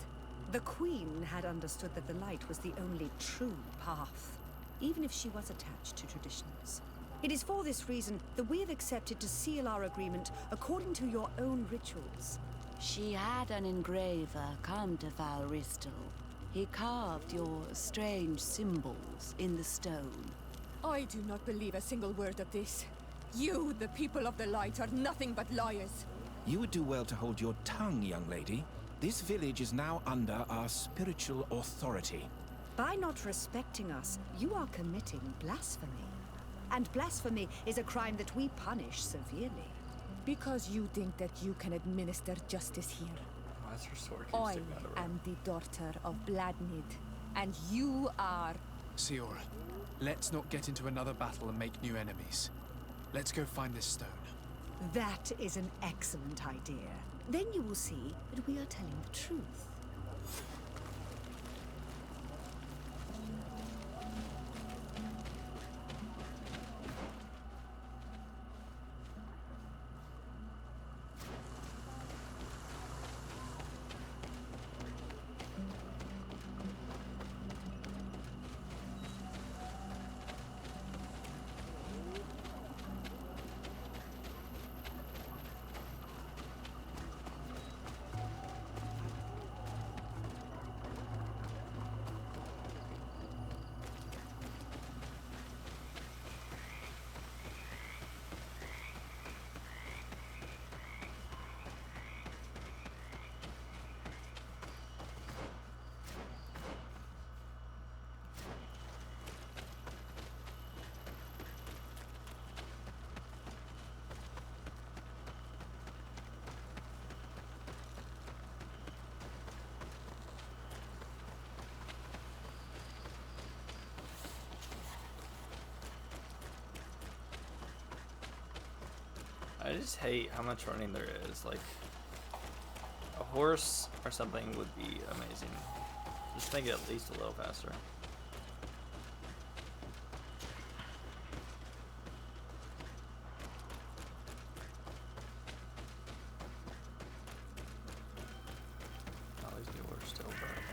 The Queen had understood that the light was the only true path, even if she was attached to traditions. It is for this reason that we have accepted to seal our agreement according to your own rituals. She had an engraver come to Val Ristel. He carved your strange symbols in the stone. I do not believe a single word of this. You, the people of the light, are nothing but liars. You would do well to hold your tongue, young lady. This village is now under our spiritual authority. By not respecting us, you are committing blasphemy. And blasphemy is a crime that we punish severely. Because you think that you can administer justice here. Why's her sword I am the daughter of Bladnid, and you are... Siora, let's not get into another battle and make new enemies. Let's go find this stone. That is an excellent idea. Then you will see that we are telling the truth. I just hate how much running there is. Like, a horse or something would be amazing. Just make it at least a little faster. All these people are still burning.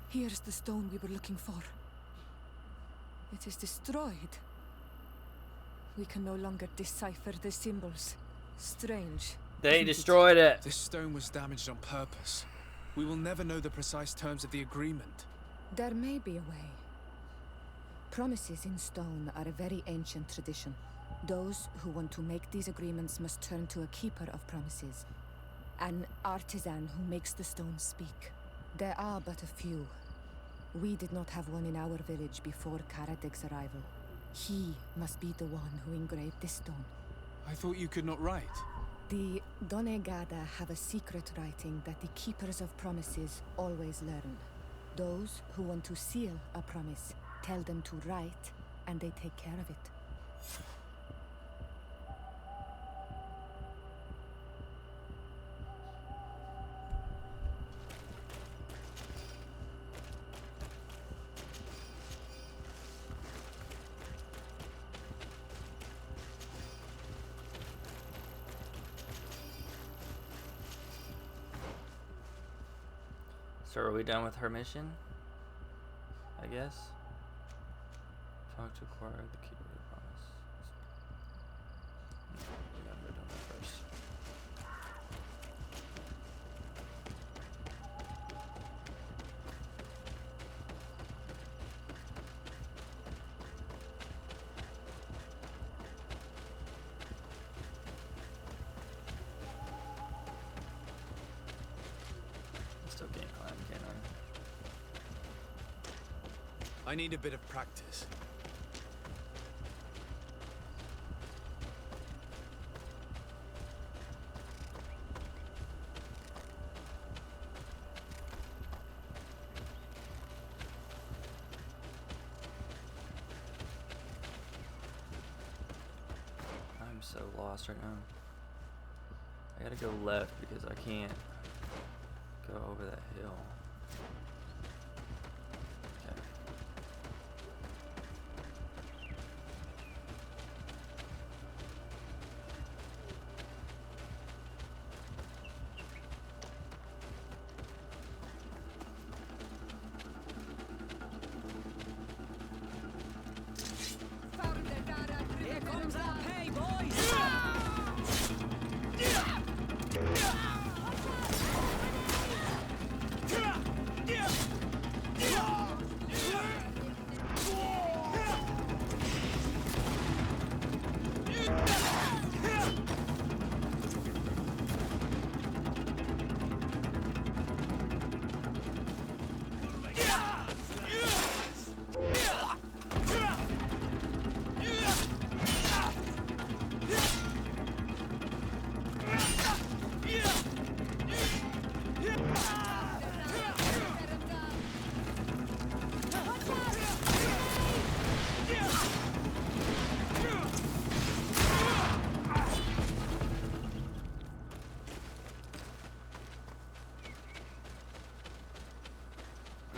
Here's the stone we were looking for. It is destroyed. We can no longer decipher the symbols. Strange. They destroyed it. This stone was damaged on purpose. We will never know the precise terms of the agreement. There may be a way. Promises in stone are a very ancient tradition. Those who want to make these agreements must turn to a keeper of promises. An artisan who makes the stones speak. There are but a few. We did not have one in our village before Karadek's arrival. He must be the one who engraved this stone. I thought you could not write. The Donegada have a secret writing that the keepers of promises always learn. Those who want to seal a promise tell them to write, and they take care of it. So are we done with her mission? I guess. Talk to acquire the keeper of the promise. No, we gotta go down there first. Still can't climb, can I? I need a bit of practice. I'm so lost right now. I gotta go left because I can't go over that hill. Okay.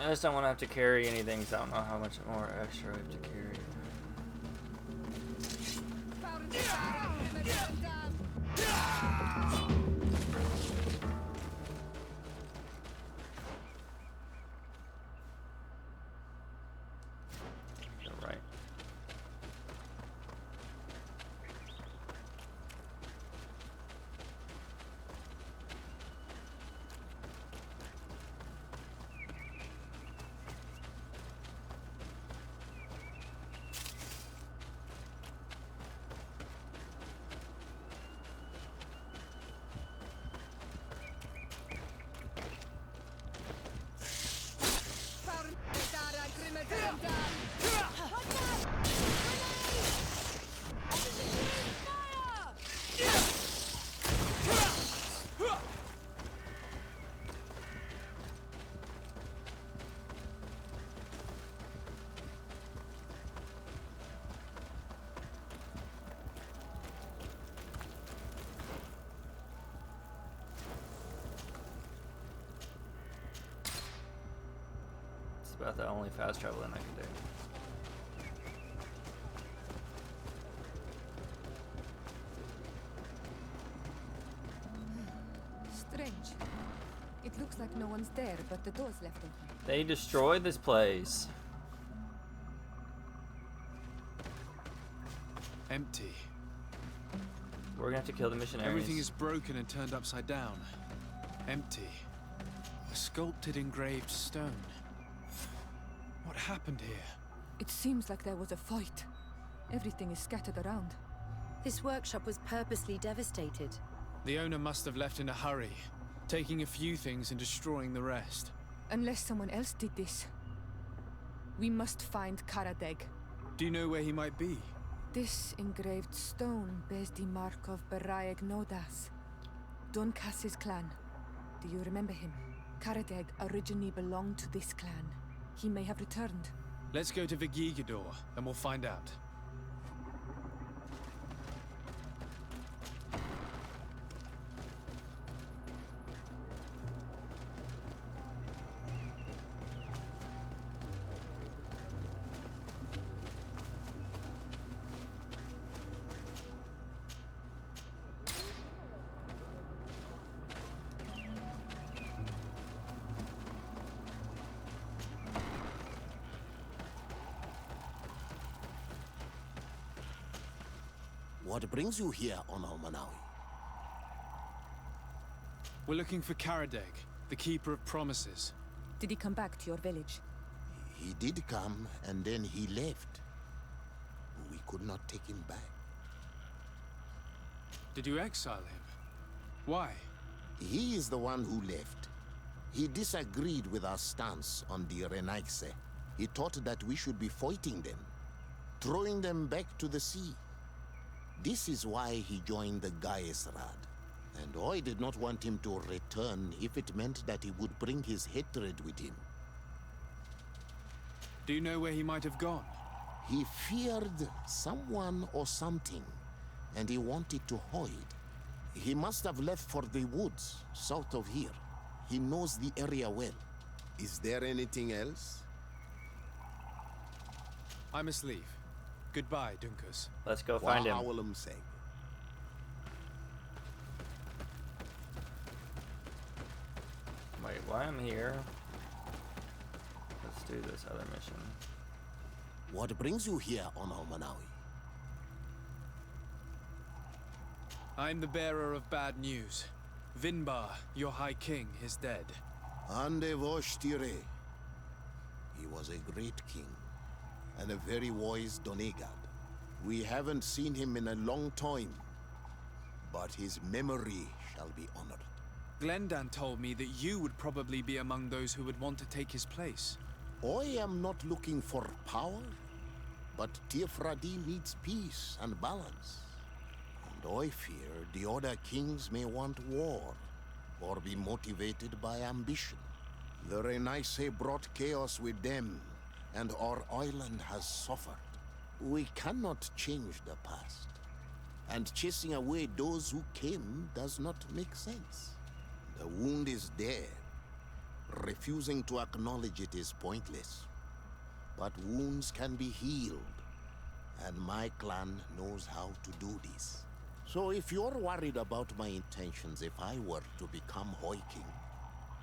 I just don't want to have to carry anything, so I don't know how much more extra I have to carry. Right. It's about the only fast traveling I can do. Strange. It looks like no one's there, but the door's left open. They destroyed this place. Empty. We're gonna have to kill the missionaries. Everything is broken and turned upside down. Empty. A sculpted engraved stone. What happened here? It seems like there was a fight. Everything is scattered around. This workshop was purposely devastated. The owner must have left in a hurry, taking a few things and destroying the rest. Unless someone else did this. We must find Karadeg. Do you know where he might be? This engraved stone bears the mark of Baraeg Nodas, Doncass's clan. Do you remember him? Karadeg originally belonged to this clan. He may have returned. Let's go to Vigigador, and we'll find out. What brings you here on Almanawi? We're looking for Karadeg, the Keeper of Promises. Did he come back to your village? He did come, and then he left. We could not take him back. Did you exile him? Why? He is the one who left. He disagreed with our stance on the Renaigse. He thought that we should be fighting them, throwing them back to the sea. This is why he joined the Gaesrad. And I did not want him to return if it meant that he would bring his hatred with him. Do you know where he might have gone? He feared someone or something, and he wanted to hide. He must have left for the woods, south of here. He knows the area well. Is there anything else? I must leave. Goodbye, Dunkus. Let's go find him. Wait, why I'm here? Let's do this other mission. What brings you here on Almanawi? I'm the bearer of bad news. Vinbar, your High King, is dead. Ande Voshtire. He was a great king, and a very wise Donegad. We haven't seen him in a long time, but his memory shall be honored. Glendan told me that you would probably be among those who would want to take his place. I am not looking for power, but Teer Fradee needs peace and balance. And I fear the other kings may want war, or be motivated by ambition. The Renaisse brought chaos with them, and our island has suffered. We cannot change the past, and chasing away those who came does not make sense. The wound is there. Refusing to acknowledge it is pointless. But wounds can be healed, and my clan knows how to do this. So if you're worried about my intentions if I were to become High King,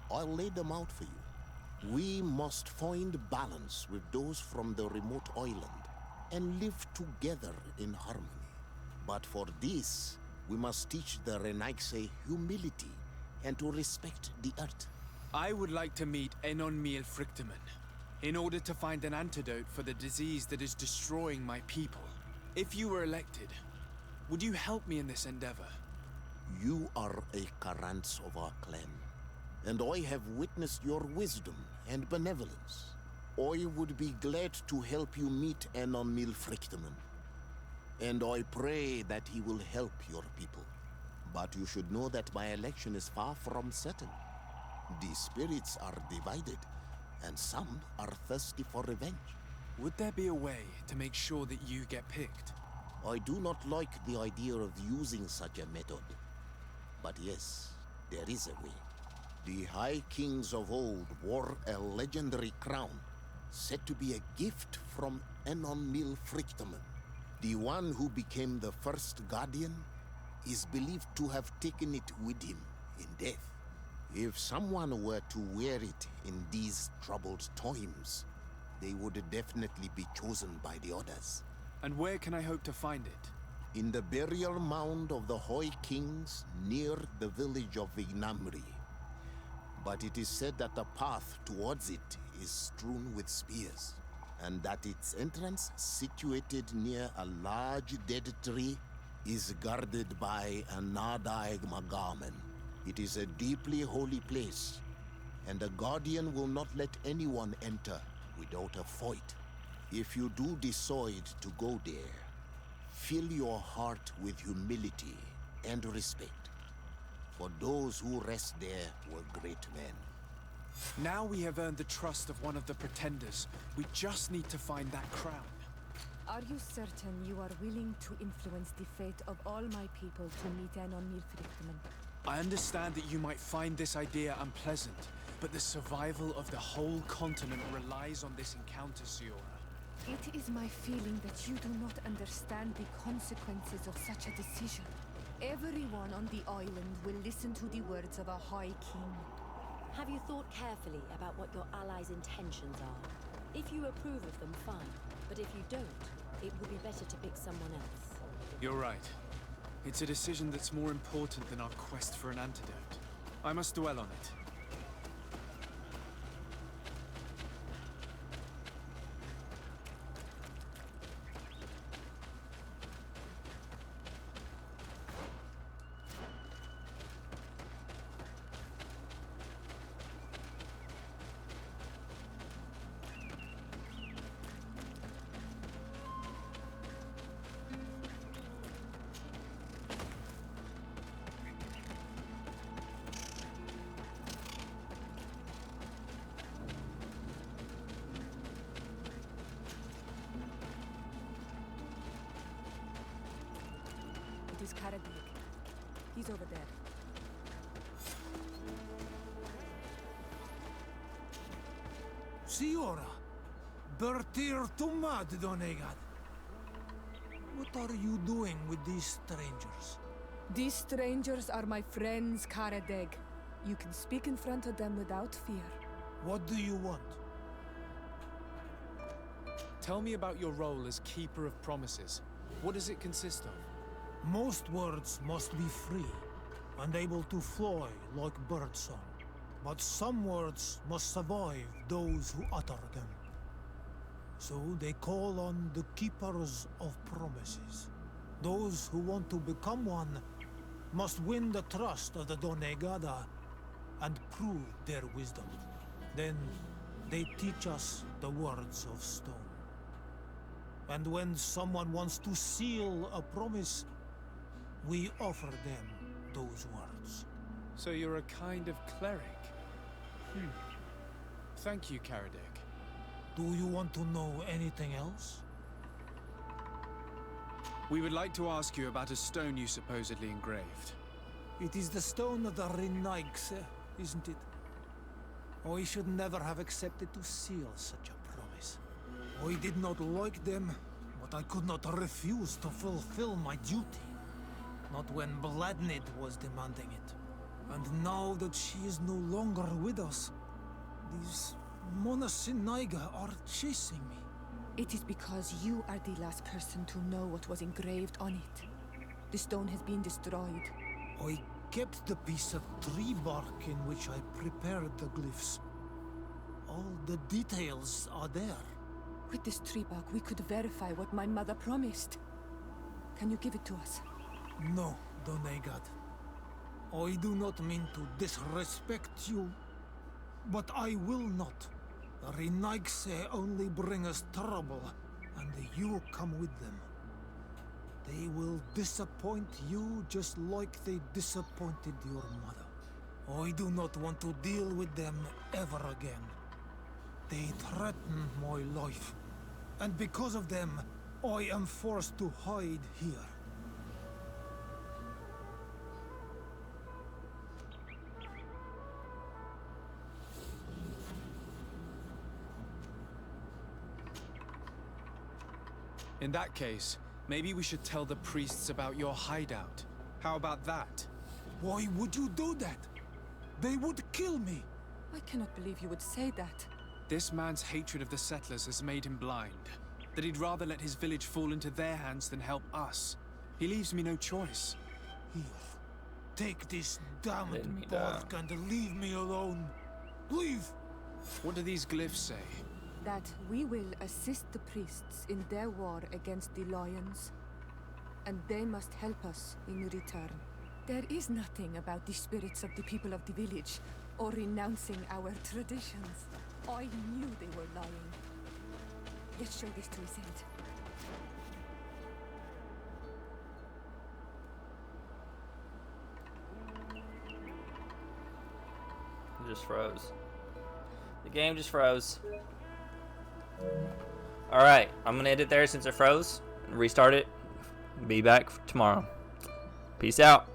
I'll lay them out for you. We must find balance with those from the remote island and live together in harmony. But for this, we must teach the Renaisse humility and to respect the earth. I would like to meet Enon Miel Frichtemann in order to find an antidote for the disease that is destroying my people. If you were elected, would you help me in this endeavor? You are a Karants of our clan, and I have witnessed your wisdom and benevolence. I would be glad to help you meet Enon Miel Frichtemann, and I pray that he will help your people. But you should know that my election is far from certain. The spirits are divided, and some are thirsty for revenge. Would there be a way to make sure that you get picked? I do not like the idea of using such a method. But yes, there is a way. The High Kings of old wore a legendary crown, said to be a gift from Enon Miel Frichtemann. The one who became the first Guardian is believed to have taken it with him in death. If someone were to wear it in these troubled times, they would definitely be chosen by the others. And where can I hope to find it? In the burial mound of the High Kings near the village of Ignamri. But it is said that the path towards it is strewn with spears, and that its entrance, situated near a large dead tree, is guarded by a Nadaig Magamen. It is a deeply holy place, and the Guardian will not let anyone enter without a fight. If you do decide to go there, fill your heart with humility and respect, for those who rest there were great men. Now we have earned the trust of one of the pretenders. We just need to find that crown. Are you certain you are willing to influence the fate of all my people to meet Enon Miel Frichtemann? I understand that you might find this idea unpleasant, but the survival of the whole continent relies on this encounter, Siora. It is my feeling that you do not understand the consequences of such a decision. Everyone on the island will listen to the words of a High King. Have you thought carefully about what your allies' intentions are? If you approve of them, fine. But if you don't, it would be better to pick someone else. You're right. It's a decision that's more important than our quest for an antidote. I must dwell on it. It is Fradee. He's over there. Siora, Bertir Tumad Donegad. What are you doing with these strangers? These strangers are my friends, Fradee. You can speak in front of them without fear. What do you want? Tell me about your role as Keeper of Promises. What does it consist of? Most words must be free and able to fly like birdsong. But some words must survive those who utter them. So they call on the keepers of promises. Those who want to become one must win the trust of the Donegada and prove their wisdom. Then they teach us the words of stone. And when someone wants to seal a promise, we offer them those words. So you're a kind of cleric? Thank you, Karadec. Do you want to know anything else? We would like to ask you about a stone you supposedly engraved. It is the stone of the Renaigse, isn't it? I should never have accepted to seal such a promise. I did not like them, but I could not refuse to fulfill my duty. Not when Bladnid was demanding it. And now that she is no longer with us, these Monasinaiga are chasing me. It is because you are the last person to know what was engraved on it. The stone has been destroyed. I kept the piece of tree bark in which I prepared the glyphs. All the details are there. With this tree bark, we could verify what my mother promised. Can you give it to us? No, Donegad. I do not mean to disrespect you, but I will not. The Renaigse only bring us trouble, and you come with them. They will disappoint you just like they disappointed your mother. I do not want to deal with them ever again. They threaten my life, and because of them, I am forced to hide here. In that case, maybe we should tell the priests about your hideout. How about that? Why would you do that? They would kill me. I cannot believe you would say that. This man's hatred of the settlers has made him blind. That he'd rather let his village fall into their hands than help us. He leaves me no choice. Here, take this damned bark and leave me alone. Leave! What do these glyphs say? That we will assist the priests in their war against the lions, and they must help us in return. There is nothing about the spirits of the people of the village, or renouncing our traditions. I knew they were lying. Let's show this to his end. It just froze. The game just froze. Alright, I'm gonna end it there since it froze. Restart it. Be back tomorrow. Peace out.